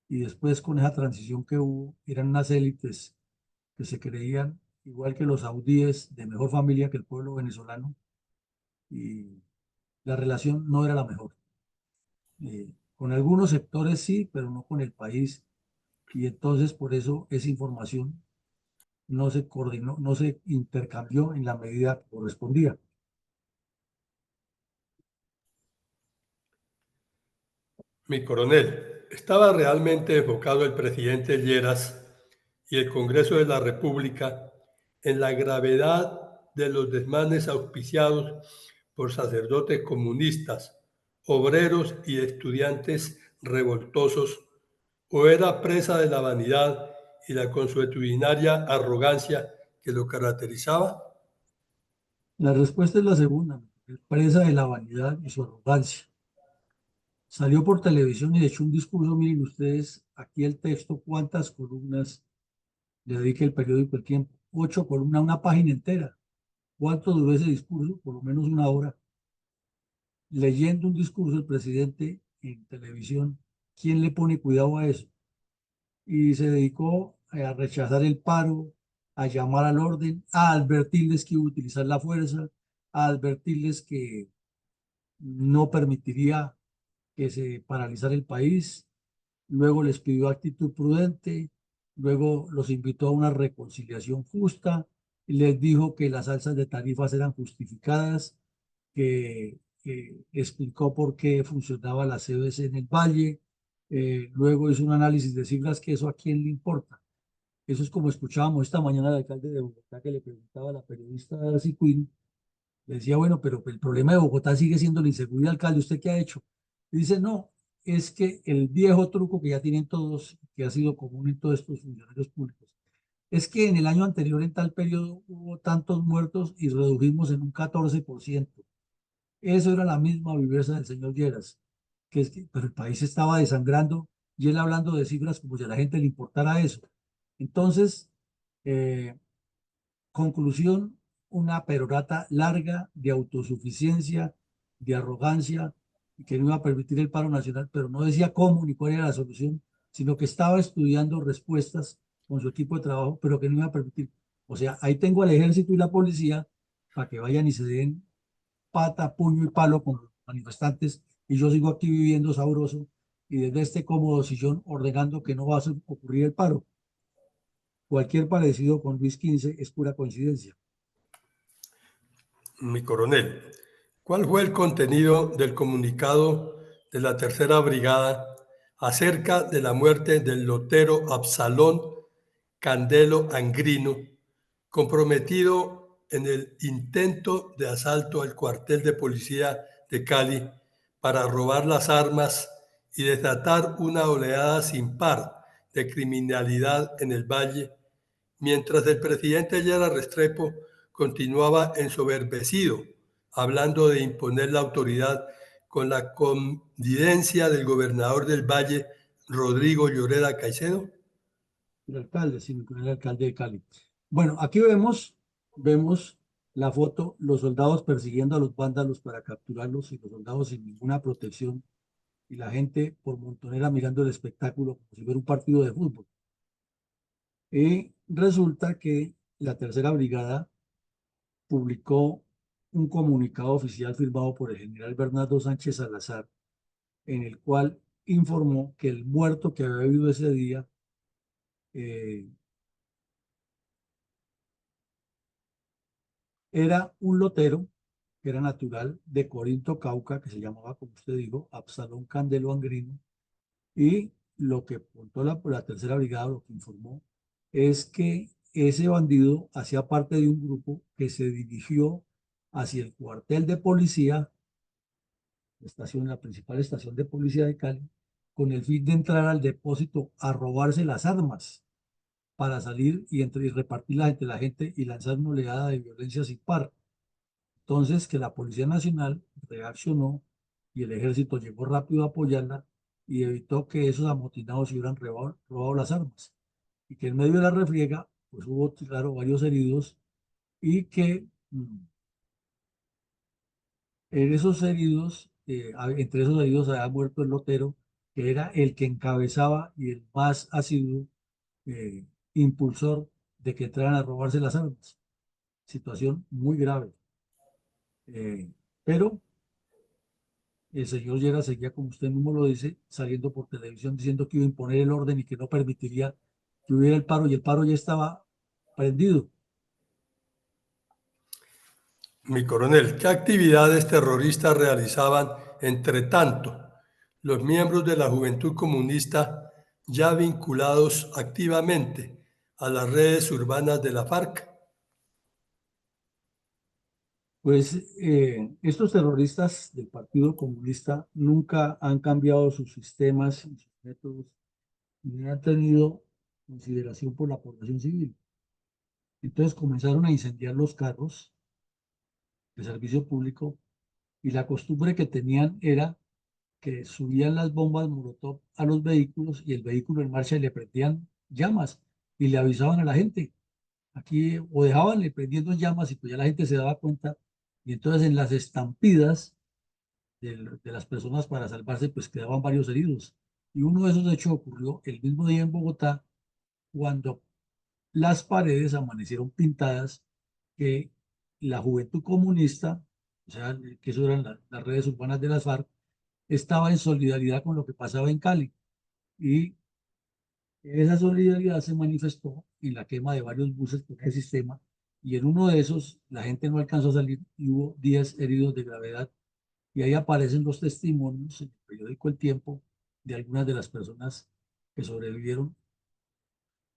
Y después, con esa transición que hubo, eran unas élites que se creían igual que los saudíes de mejor familia que el pueblo venezolano, y la relación no era la mejor. Con algunos sectores sí, pero no con el país. Y entonces por eso esa información no se coordinó, no se intercambió en la medida que correspondía. Mi coronel, ¿estaba realmente enfocado el presidente Lleras y el Congreso de la República en la gravedad de los desmanes auspiciados por sacerdotes comunistas, obreros y estudiantes revoltosos, o era presa de la vanidad y la consuetudinaria arrogancia que lo caracterizaba? La respuesta es la segunda, presa de la vanidad y su arrogancia. Salió por televisión y echó un discurso, miren ustedes, aquí el texto, cuántas columnas le dedica el periódico El Tiempo, 8 columnas, una página entera. ¿Cuánto duró ese discurso? Por lo menos una hora. Leyendo un discurso del presidente en televisión, ¿quién le pone cuidado a eso? Y se dedicó a rechazar el paro, a llamar al orden, a advertirles que iba a utilizar la fuerza, a advertirles que no permitiría que se paralizara el país. Luego les pidió actitud prudente, luego los invitó a una reconciliación justa, y les dijo que las alzas de tarifas eran justificadas, que explicó por qué funcionaba la CBC en el Valle. Luego hizo un análisis de cifras, que eso a quién le importa. Eso es como escuchábamos esta mañana al alcalde de Bogotá, que le preguntaba a la periodista Darcy Quinn, le decía, bueno, pero el problema de Bogotá sigue siendo la inseguridad, alcalde, ¿usted qué ha hecho? Y dice, no, es que el viejo truco que ya tienen todos, que ha sido común en todos estos funcionarios públicos, es que en el año anterior, en tal periodo, hubo tantos muertos y redujimos en un 14%. Eso era la misma viveza del señor Lleras, que es que, pero el país estaba desangrando y él hablando de cifras como si a la gente le importara eso. Entonces, eh, conclusión, una perorata larga de autosuficiencia, de arrogancia, y que no iba a permitir el paro nacional, pero no decía cómo ni cuál era la solución, sino que estaba estudiando respuestas con su equipo de trabajo, pero que no iba a permitir. O sea, ahí tengo al ejército y la policía para que vayan y se den pata, puño y palo con los manifestantes, y yo sigo aquí viviendo sabroso y desde este cómodo sillón ordenando que no va a ocurrir el paro. Cualquier parecido con Luis XV es pura coincidencia. Mi coronel, ¿cuál fue el contenido del comunicado de la Tercera Brigada acerca de la muerte del lotero Absalón Candelo Angrino, comprometido en el intento de asalto al cuartel de policía de Cali para robar las armas y desatar una oleada sin par de criminalidad en el valle, mientras el presidente Llera Restrepo continuaba ensoberbecido, hablando de imponer la autoridad con la connivencia del gobernador del Valle, Rodrigo Lloreda Caicedo? El alcalde, sino con el alcalde de Cali. Bueno, aquí vemos la foto, los soldados persiguiendo a los vándalos para capturarlos y los soldados sin ninguna protección y la gente por montonera mirando el espectáculo como si fuera un partido de fútbol. Y resulta que la tercera brigada publicó un comunicado oficial firmado por el general Bernardo Sánchez Salazar, en el cual informó que el muerto que había habido ese día eh, era un lotero que era natural de Corinto, Cauca, que se llamaba, como usted dijo, Absalón Candelo Angrino, y lo que contó la tercera brigada, lo que informó, es que ese bandido hacía parte de un grupo que se dirigió hacia el cuartel de policía, la principal estación de policía de Cali, con el fin de entrar al depósito a robarse las armas para salir y repartirlas entre la gente y lanzar una oleada de violencia sin par. Entonces, que la Policía Nacional reaccionó y el ejército llegó rápido a apoyarla y evitó que esos amotinados se hubieran robado las armas. Y que en medio de la refriega, pues hubo, claro, varios heridos y que en esos heridos, entre esos heridos había muerto el lotero, que era el que encabezaba y el más asiduo eh, impulsor de que entraran a robarse las armas. Situación muy grave. Eh, pero el señor Llera seguía, como usted mismo lo dice, saliendo por televisión diciendo que iba a imponer el orden y que no permitiría que hubiera el paro, y el paro ya estaba prendido. Mi coronel, ¿qué actividades terroristas realizaban entre tanto los miembros de la Juventud Comunista ya vinculados activamente a las redes urbanas de la FARC? Pues estos terroristas del Partido Comunista nunca han cambiado sus sistemas y sus métodos, ni han tenido consideración por la población civil. Entonces comenzaron a incendiar los carros de servicio público y la costumbre que tenían era que subían las bombas Molotov a los vehículos y el vehículo en marcha y le prendían llamas y le avisaban a la gente. Aquí o dejaban le prendiendo llamas y pues ya la gente se daba cuenta y entonces en las estampidas de las personas para salvarse pues quedaban varios heridos. Y uno de esos hechos ocurrió el mismo día en Bogotá cuando las paredes amanecieron pintadas que la Juventud Comunista, o sea, que eso eran las redes urbanas de las FARC, estaba en solidaridad con lo que pasaba en Cali. Y esa solidaridad se manifestó en la quema de varios buses por el sistema. Y en uno de esos, la gente no alcanzó a salir y hubo 10 heridos de gravedad. Y ahí aparecen los testimonios en el periódico El Tiempo de algunas de las personas que sobrevivieron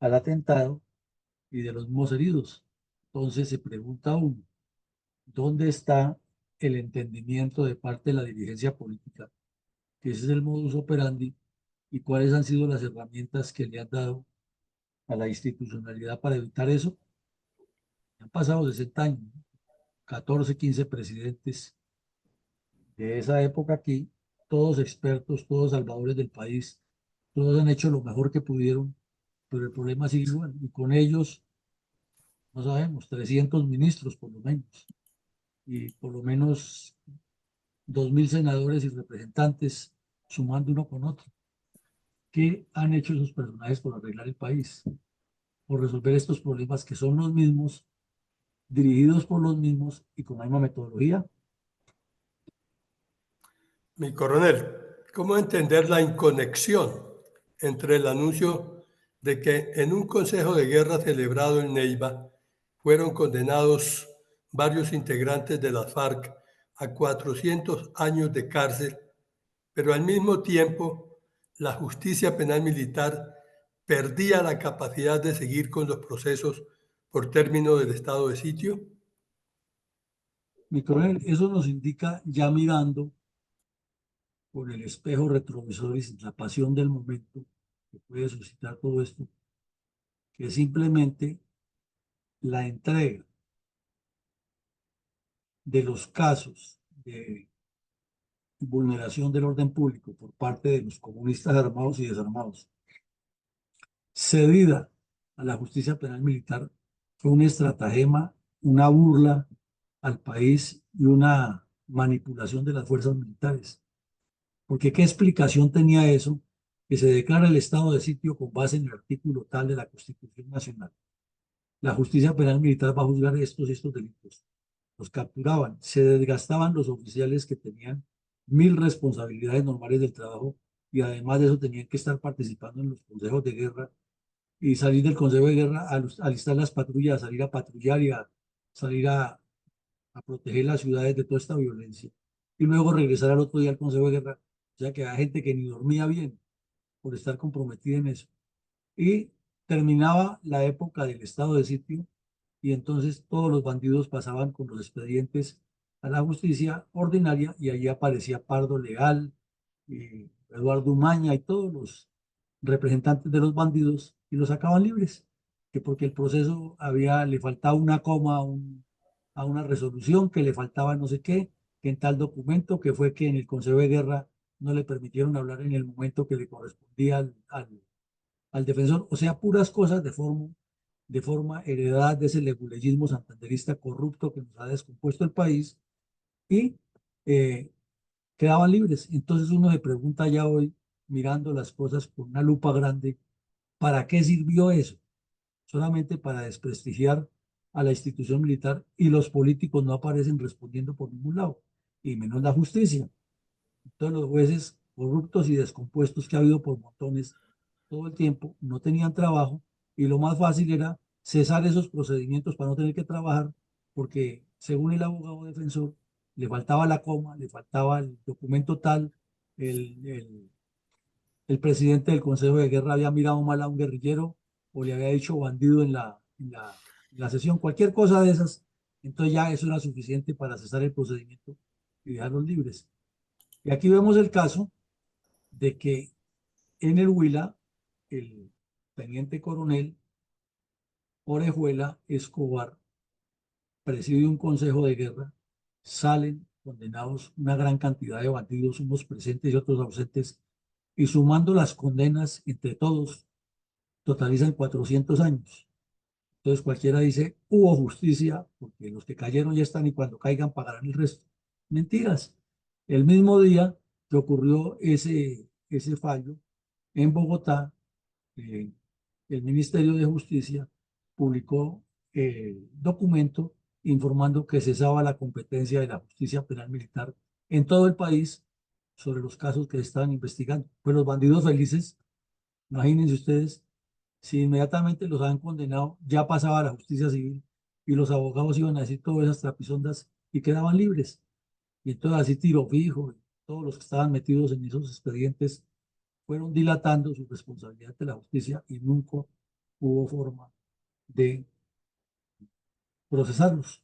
al atentado y de los mismos heridos. Entonces se pregunta uno, ¿dónde está el entendimiento de parte de la dirigencia política? Que ese es el modus operandi y cuáles han sido las herramientas que le han dado a la institucionalidad para evitar eso. Han pasado 60 años, ¿no? 14, 15 presidentes de esa época aquí, todos expertos, todos salvadores del país, todos han hecho lo mejor que pudieron, pero el problema sigue igual. Y con ellos, no sabemos, 300 ministros por lo menos, y por lo menos 2000 senadores y representantes, sumando uno con otro. ¿Qué han hecho esos personajes por arreglar el país? Por resolver estos problemas que son los mismos, dirigidos por los mismos y con la misma metodología. Mi coronel, ¿cómo entender la inconexión entre el anuncio de que en un consejo de guerra celebrado en Neiva fueron condenados varios integrantes de las FARC a 400 años de cárcel, pero al mismo tiempo la justicia penal militar perdía la capacidad de seguir con los procesos por término del estado de sitio? Mi coronel, eso nos indica ya mirando por el espejo retrovisor y sin la pasión del momento que puede suscitar todo esto, que simplemente la entrega de los casos de vulneración del orden público por parte de los comunistas armados y desarmados, cedida a la justicia penal militar, fue un estratagema, una burla al país y una manipulación de las fuerzas militares. Porque ¿qué explicación tenía eso? Que se declara el estado de sitio con base en el artículo tal de la Constitución Nacional. La justicia penal militar va a juzgar estos y estos delitos. Los capturaban, se desgastaban los oficiales que tenían 1000 responsabilidades normales del trabajo y además de eso tenían que estar participando en los consejos de guerra y salir del consejo de guerra a alistar las patrullas, a salir a patrullar y a salir a proteger las ciudades de toda esta violencia. Y luego regresar al otro día al consejo de guerra. O sea que hay gente que ni dormía bien por estar comprometida en eso. Y terminaba la época del estado de sitio y entonces todos los bandidos pasaban con los expedientes a la justicia ordinaria y allí aparecía Pardo Legal, y Eduardo Umaña y todos los representantes de los bandidos y los sacaban libres, que porque el proceso le faltaba una coma a una resolución, que le faltaba no sé qué, que en tal documento, que fue que en el Consejo de Guerra no le permitieron hablar en el momento que le correspondía al defensor, o sea, puras cosas de forma heredada de ese leguleyismo santanderista corrupto que nos ha descompuesto el país y eh, quedaban libres. Entonces uno se pregunta ya hoy, mirando las cosas con una lupa grande, ¿para qué sirvió eso? Solamente para desprestigiar a la institución militar y los políticos no aparecen respondiendo por ningún lado, y menos la justicia. Entonces los jueces corruptos y descompuestos que ha habido por montones todo el tiempo no tenían trabajo y lo más fácil era cesar esos procedimientos para no tener que trabajar porque según el abogado defensor le faltaba la coma, le faltaba el documento tal, el, el, el presidente del Consejo de Guerra había mirado mal a un guerrillero o le había dicho bandido en la sesión, cualquier cosa de esas, entonces ya eso era suficiente para cesar el procedimiento y dejarlos libres. Y aquí vemos el caso de que en el Huila, el teniente coronel Orejuela Escobar preside un consejo de guerra, salen condenados una gran cantidad de bandidos, unos presentes y otros ausentes, y sumando las condenas entre todos, totalizan 400 años. Entonces cualquiera dice, hubo justicia, porque los que cayeron ya están y cuando caigan pagarán el resto. Mentiras. El mismo día que ocurrió ese fallo, en Bogotá, eh, el Ministerio de Justicia publicó documento informando que cesaba la competencia de la justicia penal militar en todo el país sobre los casos que estaban investigando. Pues los bandidos felices, imagínense ustedes, si inmediatamente los han condenado, ya pasaba la justicia civil y los abogados iban a decir todas esas trapisondas y quedaban libres. Y entonces así tiro fijo, todos los que estaban metidos en esos expedientes fueron dilatando su responsabilidad de la justicia y nunca hubo forma de procesarlos.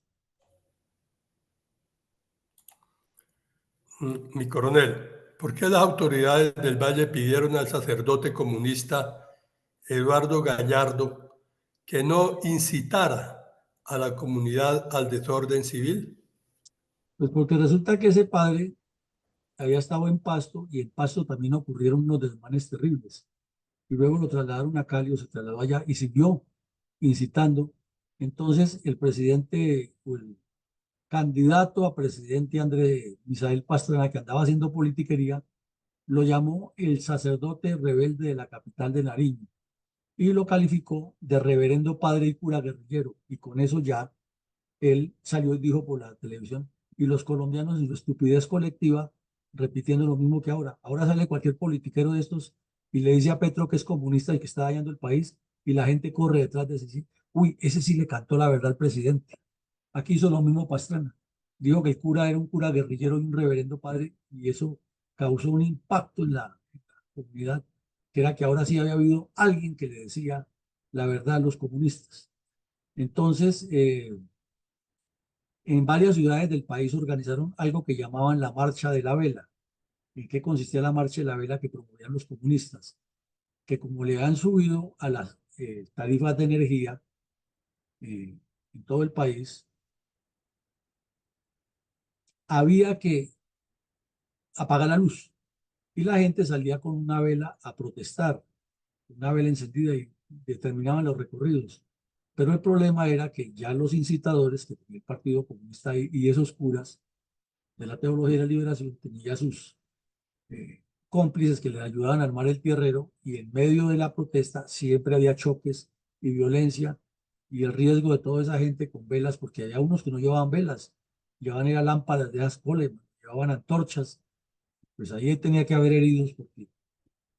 Mi coronel, ¿por qué las autoridades del Valle pidieron al sacerdote comunista Eduardo Gallardo que no incitara a la comunidad al desorden civil? Pues porque resulta que ese padre había estado en Pasto y en Pasto también ocurrieron unos desmanes terribles. Y luego lo trasladaron a Cali o se trasladó allá y siguió incitando. Entonces el presidente o el candidato a presidente Andrés Misael Pastrana, que andaba haciendo politiquería, lo llamó el sacerdote rebelde de la capital de Nariño y lo calificó de reverendo padre y cura guerrillero. Y con eso ya él salió y dijo por la televisión, y los colombianos en su estupidez colectiva, repitiendo lo mismo que ahora. Ahora sale cualquier politiquero de estos y le dice a Petro que es comunista y que está dañando el país, y la gente corre detrás de ese. Sí. Uy, ese sí le cantó la verdad al presidente. Aquí hizo lo mismo Pastrana. Dijo que el cura era un cura guerrillero y un reverendo padre, y eso causó un impacto en la comunidad, que era que ahora sí había habido alguien que le decía la verdad a los comunistas. Entonces, en varias ciudades del país organizaron algo que llamaban la Marcha de la Vela. ¿En qué consistía la Marcha de la Vela que promovían los comunistas? Que como le han subido a las tarifas de energía, en todo el país, había que apagar la luz y la gente salía con una vela a protestar, una vela encendida y determinaban los recorridos. Pero el problema era que ya los incitadores, que tenía el Partido Comunista y esos curas de la Teología de la Liberación, tenía sus cómplices que les ayudaban a armar el tierrero y en medio de la protesta siempre había choques y violencia y el riesgo de toda esa gente con velas, porque había unos que no llevaban velas, llevaban era lámparas de esas Coleman, llevaban antorchas, pues ahí tenía que haber heridos porque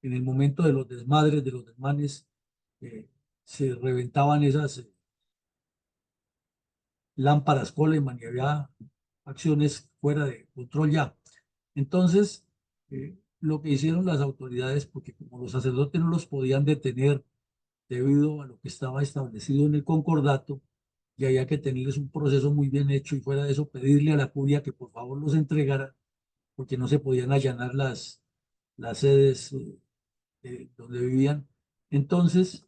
en el momento de los desmadres, de los desmanes, eh, se reventaban esas lámparas Coleman y había acciones fuera de control ya. Entonces, lo que hicieron las autoridades, porque como los sacerdotes no los podían detener debido a lo que estaba establecido en el concordato, y había que tenerles un proceso muy bien hecho y fuera de eso pedirle a la curia que por favor los entregara, porque no se podían allanar las sedes donde vivían. Entonces,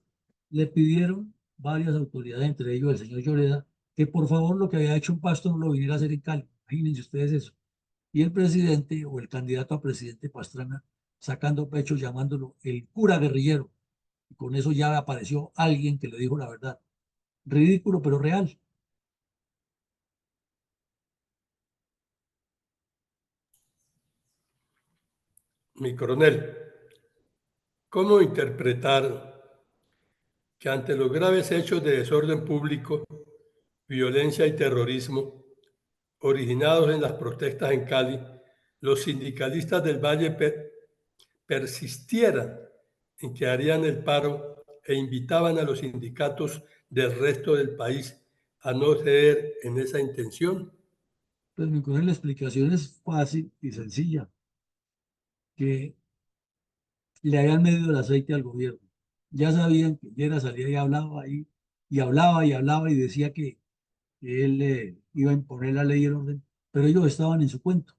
le pidieron varias autoridades, entre ellos el señor Lloreda, que por favor lo que había hecho en Pasto no lo viniera a hacer en Cali. Imagínense ustedes eso. Y el presidente o el candidato a presidente Pastrana sacando pecho, llamándolo el cura guerrillero. Y con eso ya apareció alguien que le dijo la verdad. Ridículo, pero real. Mi coronel, ¿cómo interpretar que ante los graves hechos de desorden público, violencia y terrorismo originados en las protestas en Cali, los sindicalistas del Valle persistieran en que harían el paro e invitaban a los sindicatos del resto del país a no ceder en esa intención? Pues mi coronel, la explicación es fácil y sencilla, que le habían medido el aceite al gobierno. Ya sabían que Llera salía y hablaba ahí, y hablaba y hablaba y decía que él iba a imponer la ley y el orden, pero ellos estaban en su cuento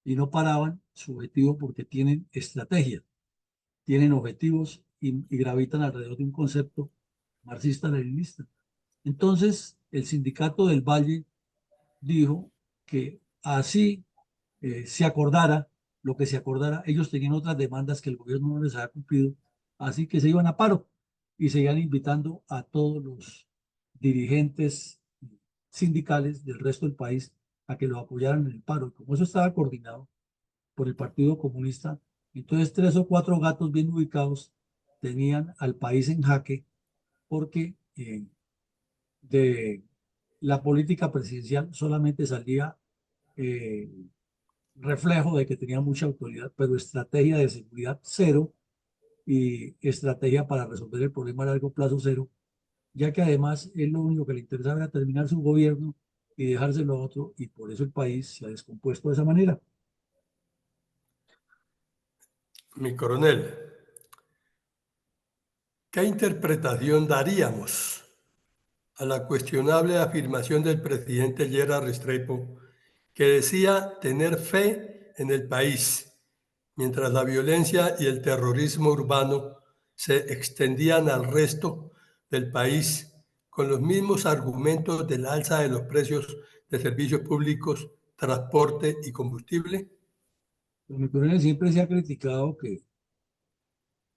y no paraban su objetivo porque tienen estrategia, tienen objetivos y gravitan alrededor de un concepto marxista-leninista. Entonces, el sindicato del Valle dijo que así se acordara lo que se acordara, ellos tenían otras demandas que el gobierno no les había cumplido, así que se iban a paro y se iban invitando a todos los dirigentes sindicales del resto del país a que los apoyaran en el paro. Y como eso estaba coordinado por el Partido Comunista, entonces tres o cuatro gatos bien ubicados tenían al país en jaque porque de la política presidencial solamente salía eh, reflejo de que tenía mucha autoridad, pero estrategia de seguridad cero y estrategia para resolver el problema a largo plazo cero, ya que además es lo único que le interesaba era terminar su gobierno y dejárselo a otro, y por eso el país se ha descompuesto de esa manera. Mi coronel, ¿qué interpretación daríamos a la cuestionable afirmación del presidente Gerard Restrepo que decía tener fe en el país, mientras la violencia y el terrorismo urbano se extendían al resto del país con los mismos argumentos del alza de los precios de servicios públicos, transporte y combustible? Pero mi coronel siempre se ha criticado que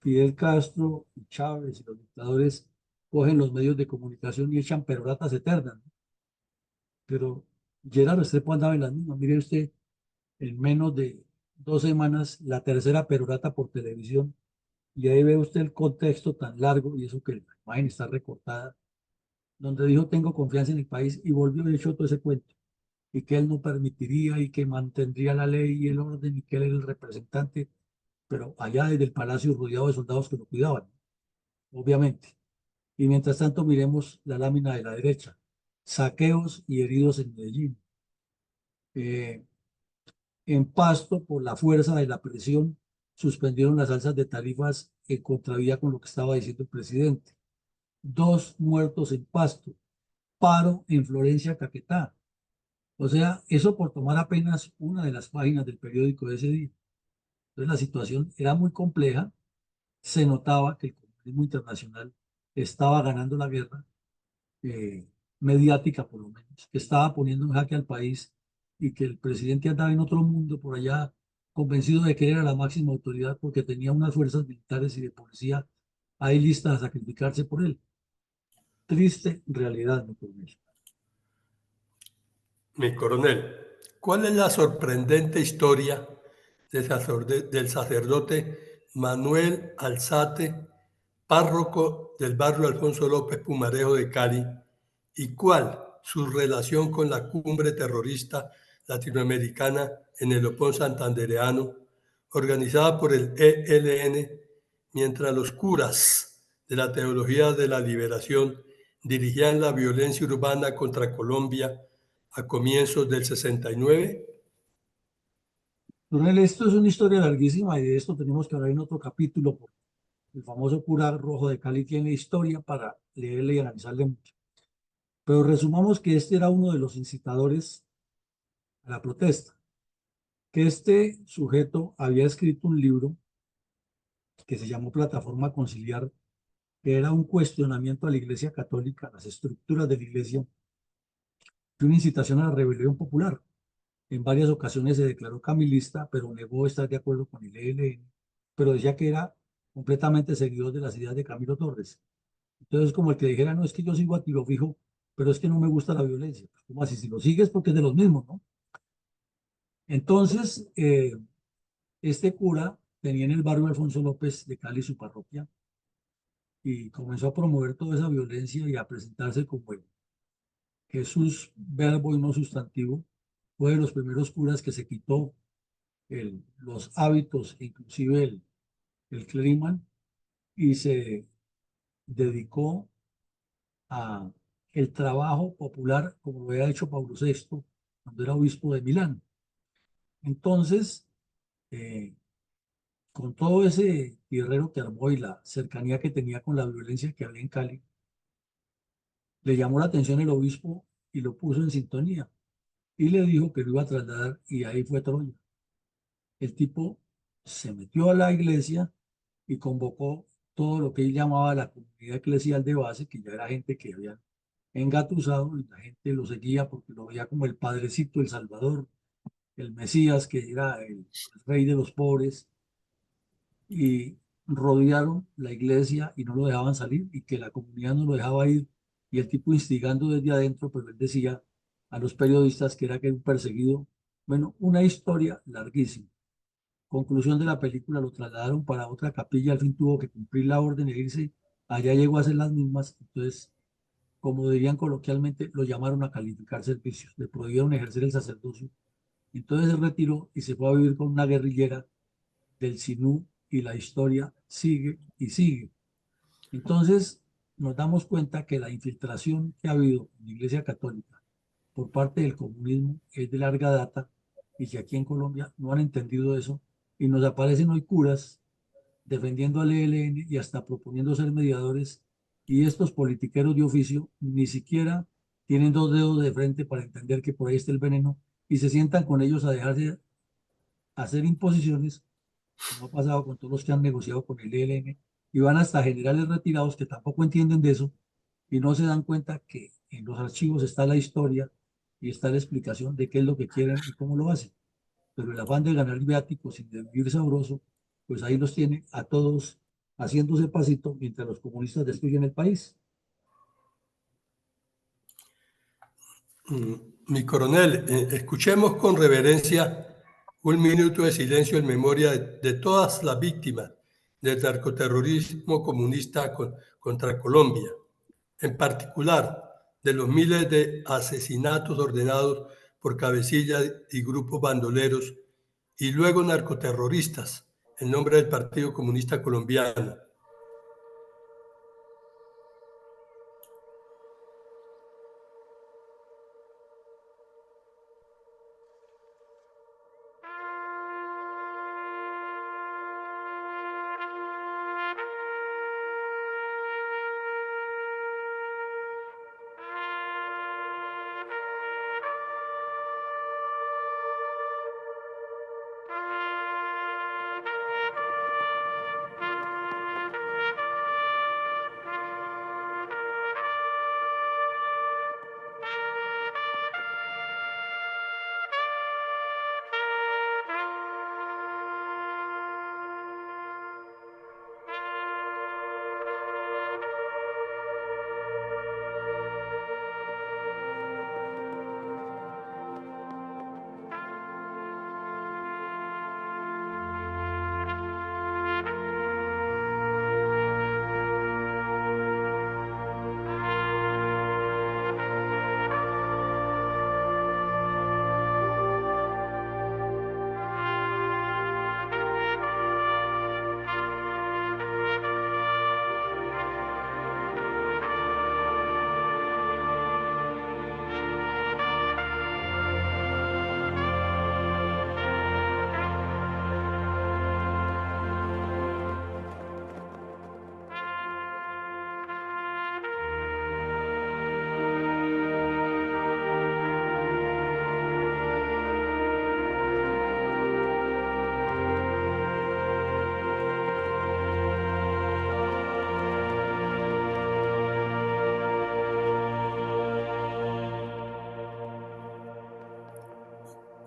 Fidel Castro y Chávez y los dictadores cogen los medios de comunicación y echan peroratas eternas, ¿no? Pero Gerard Restrepo andaba en las mismas. Mire usted, en menos de 2 semanas, la tercera perorata por televisión. Y ahí ve usted el contexto tan largo, y eso que la imagen está recortada, donde dijo tengo confianza en el país y volvió y echó todo ese cuento. Y que él no permitiría y que mantendría la ley y el orden y que él era el representante, pero allá desde el palacio rodeado de soldados que lo cuidaban, obviamente. Y mientras tanto miremos la lámina de la derecha. Saqueos y heridos en Medellín. Eh, en Pasto, por la fuerza de la presión, suspendieron las alzas de tarifas en contravía con lo que estaba diciendo el presidente. 2 muertos en Pasto. Paro en Florencia, Caquetá. O sea, eso por tomar apenas una de las páginas del periódico de ese día. Entonces la situación era muy compleja. Se notaba que el comunismo internacional estaba ganando la guerra. mediática por lo menos, que estaba poniendo en jaque al país y que el presidente andaba en otro mundo por allá convencido de que era la máxima autoridad porque tenía unas fuerzas militares y de policía ahí listas a sacrificarse por él. Triste realidad, mi coronel. Mi coronel, ¿cuál es la sorprendente historia del sacerdote Manuel Alzate, párroco del barrio Alfonso López Pumarejo de Cali, y cuál su relación con la cumbre terrorista latinoamericana en el Opón Santandereano, organizada por el ELN, mientras los curas de la Teología de la Liberación dirigían la violencia urbana contra Colombia a comienzos del 69? Coronel, esto es una historia larguísima y de esto tenemos que hablar en otro capítulo, porque el famoso cura rojo de Cali tiene historia para leerle y analizarle mucho. Pero resumamos que este era uno de los incitadores a la protesta, que este sujeto había escrito un libro que se llamó Plataforma Conciliar, que era un cuestionamiento a la Iglesia Católica, a las estructuras de la Iglesia, y una incitación a la rebelión popular. En varias ocasiones se declaró camilista, pero negó estar de acuerdo con el ELN, pero decía que era completamente seguidor de las ideas de Camilo Torres. Entonces, como el que dijera, no, es que yo sigo a tiro fijo, pero es que no me gusta la violencia. Pues, ¿cómo así? Si lo sigues porque es de los mismos, ¿no? Entonces, este cura tenía en el barrio Alfonso López de Cali su parroquia y comenzó a promover toda esa violencia y a presentarse como el Jesús verbo y no sustantivo. Fue de los primeros curas que se quitó los hábitos, inclusive el clériman, y se dedicó a el trabajo popular como lo había hecho Pablo VI cuando era obispo de Milán. Entonces, eh, con todo ese guerrero que armó y la cercanía que tenía con la violencia que había en Cali, le llamó la atención el obispo y lo puso en sintonía y le dijo que lo iba a trasladar y ahí fue Troya. El tipo se metió a la iglesia y convocó todo lo que él llamaba la comunidad eclesial de base, que ya era gente que había engatusado y la gente lo seguía porque lo veía como el padrecito, el Salvador, el Mesías, que era el rey de los pobres, y rodearon la iglesia y no lo dejaban salir y que la comunidad no lo dejaba ir y el tipo instigando desde adentro, pero él decía a los periodistas que era un perseguido. Bueno, una historia larguísima. Conclusión de la película, lo trasladaron para otra capilla, al fin tuvo que cumplir la orden e irse, allá llegó a hacer las mismas, entonces, como dirían coloquialmente, lo llamaron a calificar servicios, le prohibieron ejercer el sacerdocio, entonces se retiró y se fue a vivir con una guerrillera del Sinú y la historia sigue y sigue. Entonces, nos damos cuenta que la infiltración que ha habido en la Iglesia Católica por parte del comunismo es de larga data y que aquí en Colombia no han entendido eso y nos aparecen hoy curas defendiendo al ELN y hasta proponiendo ser mediadores y estos politiqueros de oficio ni siquiera tienen dos dedos de frente para entender que por ahí está el veneno y se sientan con ellos a dejarse hacer imposiciones, como ha pasado con todos los que han negociado con el ELN, y van hasta generales retirados que tampoco entienden de eso y no se dan cuenta que en los archivos está la historia y está la explicación de qué es lo que quieren y cómo lo hacen. Pero el afán de ganar viáticos y de vivir sabroso, pues ahí los tiene a todos haciéndose pasito mientras los comunistas destruyen el país. Mi coronel, escuchemos con reverencia un minuto de silencio en memoria de todas las víctimas del narcoterrorismo comunista contra Colombia, en particular de los miles de asesinatos ordenados por cabecillas y grupos bandoleros y luego narcoterroristas en nombre del Partido Comunista Colombiano.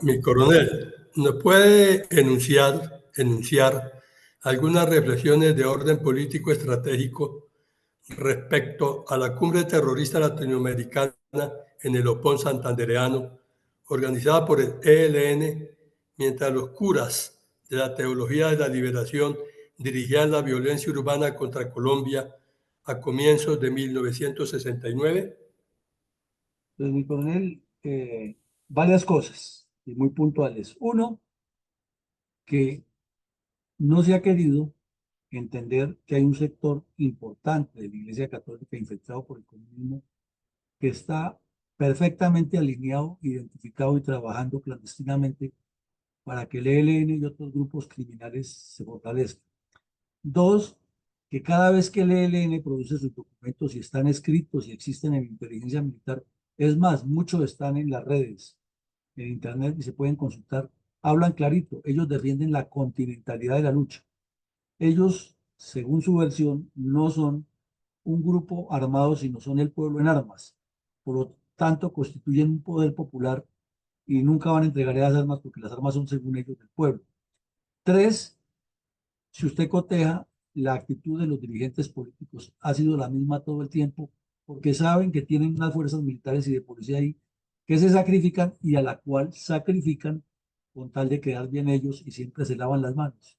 Mi coronel, ¿nos puede enunciar algunas reflexiones de orden político estratégico respecto a la cumbre terrorista latinoamericana en el Opón Santandereano, organizada por el ELN, mientras los curas de la Teología de la Liberación dirigían la violencia urbana contra Colombia a comienzos de 1969? Pues, mi coronel, varias cosas y muy puntuales. Uno, que no se ha querido entender que hay un sector importante de la Iglesia Católica infectado por el comunismo que está perfectamente alineado, identificado y trabajando clandestinamente para que el ELN y otros grupos criminales se fortalezcan. Dos, que cada vez que el ELN produce sus documentos y están escritos y existen en inteligencia militar, es más, muchos están en las redes, en internet y se pueden consultar, hablan clarito, ellos defienden la continentalidad de la lucha. Ellos, según su versión, no son un grupo armado, sino son el pueblo en armas. Por lo tanto, constituyen un poder popular y nunca van a entregar esas armas porque las armas son, según ellos, del pueblo. Tres, si usted coteja, la actitud de los dirigentes políticos ha sido la misma todo el tiempo, porque saben que tienen unas fuerzas militares y de policía ahí que se sacrifican y a la cual sacrifican con tal de quedar bien ellos y siempre se lavan las manos.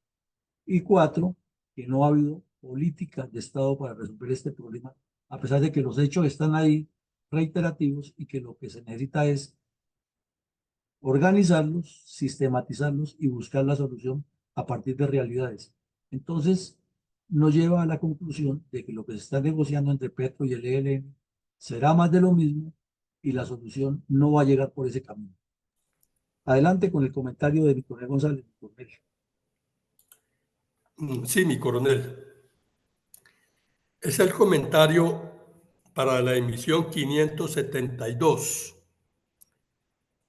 Y cuatro, que no ha habido políticas de Estado para resolver este problema, a pesar de que los hechos están ahí reiterativos y que lo que se necesita es organizarlos, sistematizarlos y buscar la solución a partir de realidades. Entonces, nos lleva a la conclusión de que lo que se está negociando entre Petro y el ELN será más de lo mismo y la solución no va a llegar por ese camino. Adelante con el comentario de Nicolás González. Sí, mi coronel. Es el comentario para la emisión 572.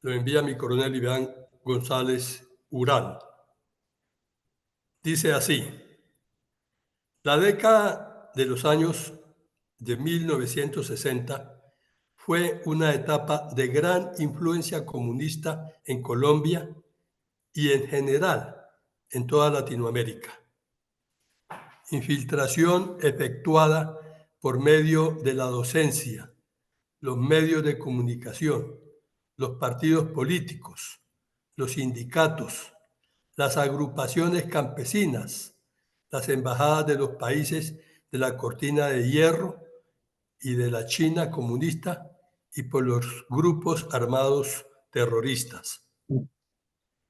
Lo envía mi coronel Iván González Urán. Dice así: la década de los años de 1960 fue una etapa de gran influencia comunista en Colombia y en general en toda Latinoamérica. Infiltración efectuada por medio de la docencia, los medios de comunicación, los partidos políticos, los sindicatos, las agrupaciones campesinas, las embajadas de los países de la cortina de hierro y de la China comunista y por los grupos armados terroristas.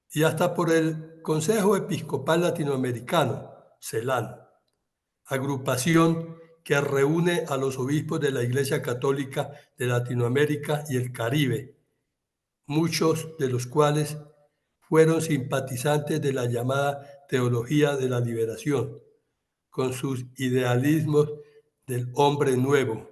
Y hasta por el Consejo Episcopal Latinoamericano, CELAN, agrupación que reúne a los obispos de la Iglesia Católica de Latinoamérica y el Caribe, muchos de los cuales fueron simpatizantes de la llamada Teología de la Liberación, con sus idealismos del hombre nuevo,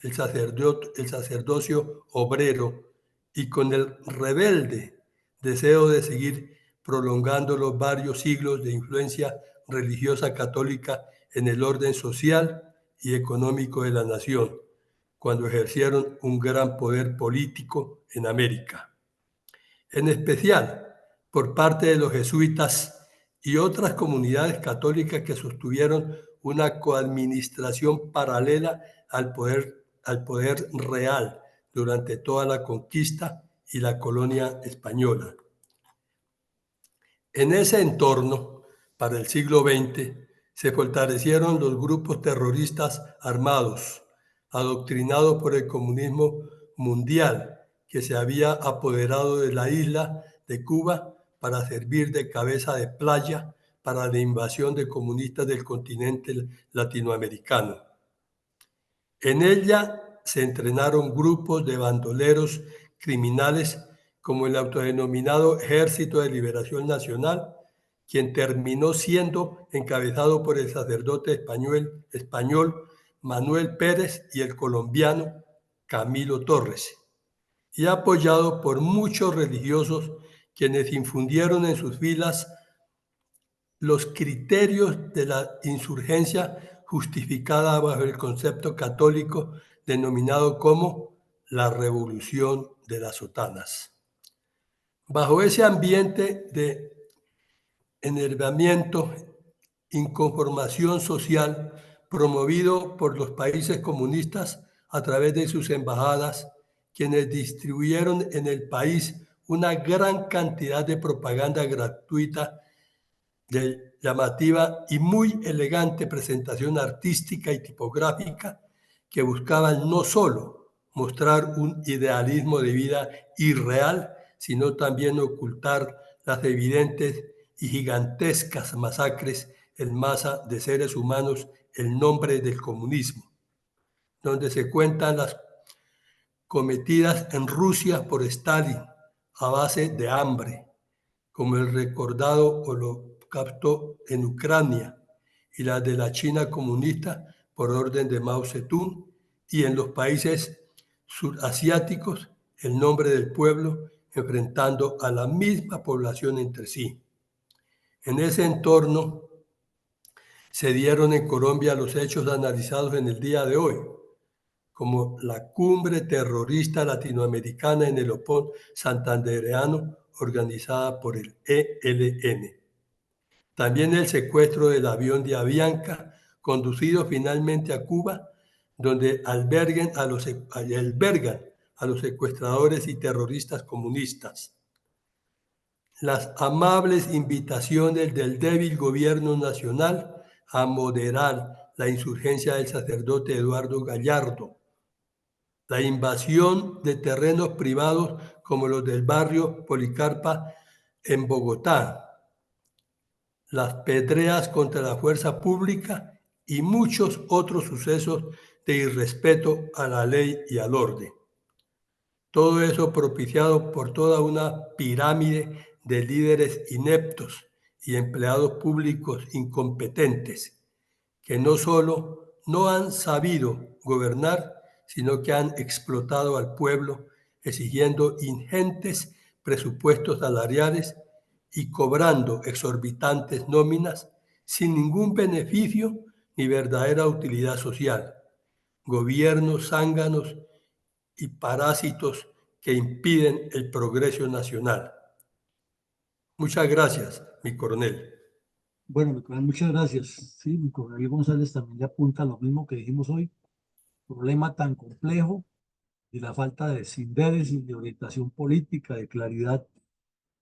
el sacerdocio obrero y con el rebelde deseo de seguir prolongando los varios siglos de influencia religiosa católica en el orden social y económico de la nación, cuando ejercieron un gran poder político en América. En especial por parte de los jesuitas y otras comunidades católicas que sostuvieron una coadministración paralela al poder real durante toda la conquista y la colonia española. En ese entorno, para el siglo XX, se fortalecieron los grupos terroristas armados, adoctrinados por el comunismo mundial, que se había apoderado de la isla de Cuba para servir de cabeza de playa para la invasión de comunistas del continente latinoamericano. En ella se entrenaron grupos de bandoleros criminales como el autodenominado Ejército de Liberación Nacional, quien terminó siendo encabezado por el sacerdote español Manuel Pérez y el colombiano Camilo Torres, y apoyado por muchos religiosos quienes infundieron en sus filas los criterios de la insurgencia justificada bajo el concepto católico denominado como la revolución de las sotanas. Bajo ese ambiente de enervamiento, inconformación social promovido por los países comunistas a través de sus embajadas, quienes distribuyeron en el país una gran cantidad de propaganda gratuita de llamativa y muy elegante presentación artística y tipográfica que buscaban no solo mostrar un idealismo de vida irreal, sino también ocultar las evidentes y gigantescas masacres en masa de seres humanos en nombre del comunismo, donde se cuentan las cometidas en Rusia por Stalin a base de hambre, como el recordado holocausto en Ucrania y la de la China comunista por orden de Mao Zedong, y en los países surasiáticos el nombre del pueblo enfrentando a la misma población entre sí. En ese entorno se dieron en Colombia los hechos analizados en el día de hoy, como la cumbre terrorista latinoamericana en el Opón santandereano organizada por el ELN. También el secuestro del avión de Avianca, conducido finalmente a Cuba, donde albergan a los secuestradores y terroristas comunistas. Las amables invitaciones del débil gobierno nacional a moderar la insurgencia del sacerdote Eduardo Gallardo, la invasión de terrenos privados como los del barrio Policarpa en Bogotá, las pedreas contra la fuerza pública y muchos otros sucesos de irrespeto a la ley y al orden. Todo eso propiciado por toda una pirámide de líderes ineptos y empleados públicos incompetentes, que no solo no han sabido gobernar, sino que han explotado al pueblo, exigiendo ingentes presupuestos salariales y cobrando exorbitantes nóminas sin ningún beneficio ni verdadera utilidad social. Gobiernos zánganos y parásitos que impiden el progreso nacional. Muchas gracias, mi coronel. Bueno, mi coronel, muchas gracias. Sí, mi coronel González también le apunta a lo mismo que dijimos hoy. Problema tan complejo y la falta de síntesis, de orientación política, de claridad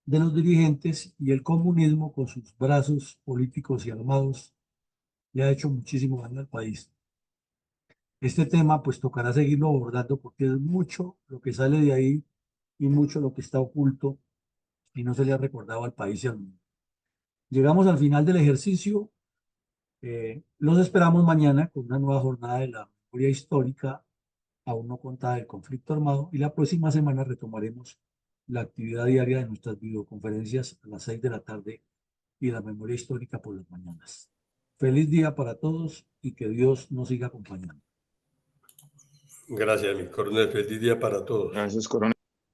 de los dirigentes y el comunismo con sus brazos políticos y armados le ha hecho muchísimo daño al país. Este tema pues tocará seguirlo abordando porque es mucho lo que sale de ahí y mucho lo que está oculto y no se le ha recordado al país y al mundo. Llegamos al final del ejercicio. Los esperamos mañana con una nueva jornada de la memoria histórica aún no contada del conflicto armado y la próxima semana retomaremos la actividad diaria de nuestras videoconferencias a las 6 de la tarde y la memoria histórica por las mañanas. Feliz día para todos y que Dios nos siga acompañando. Gracias, mi coronel. Feliz día para todos. Gracias, coronel.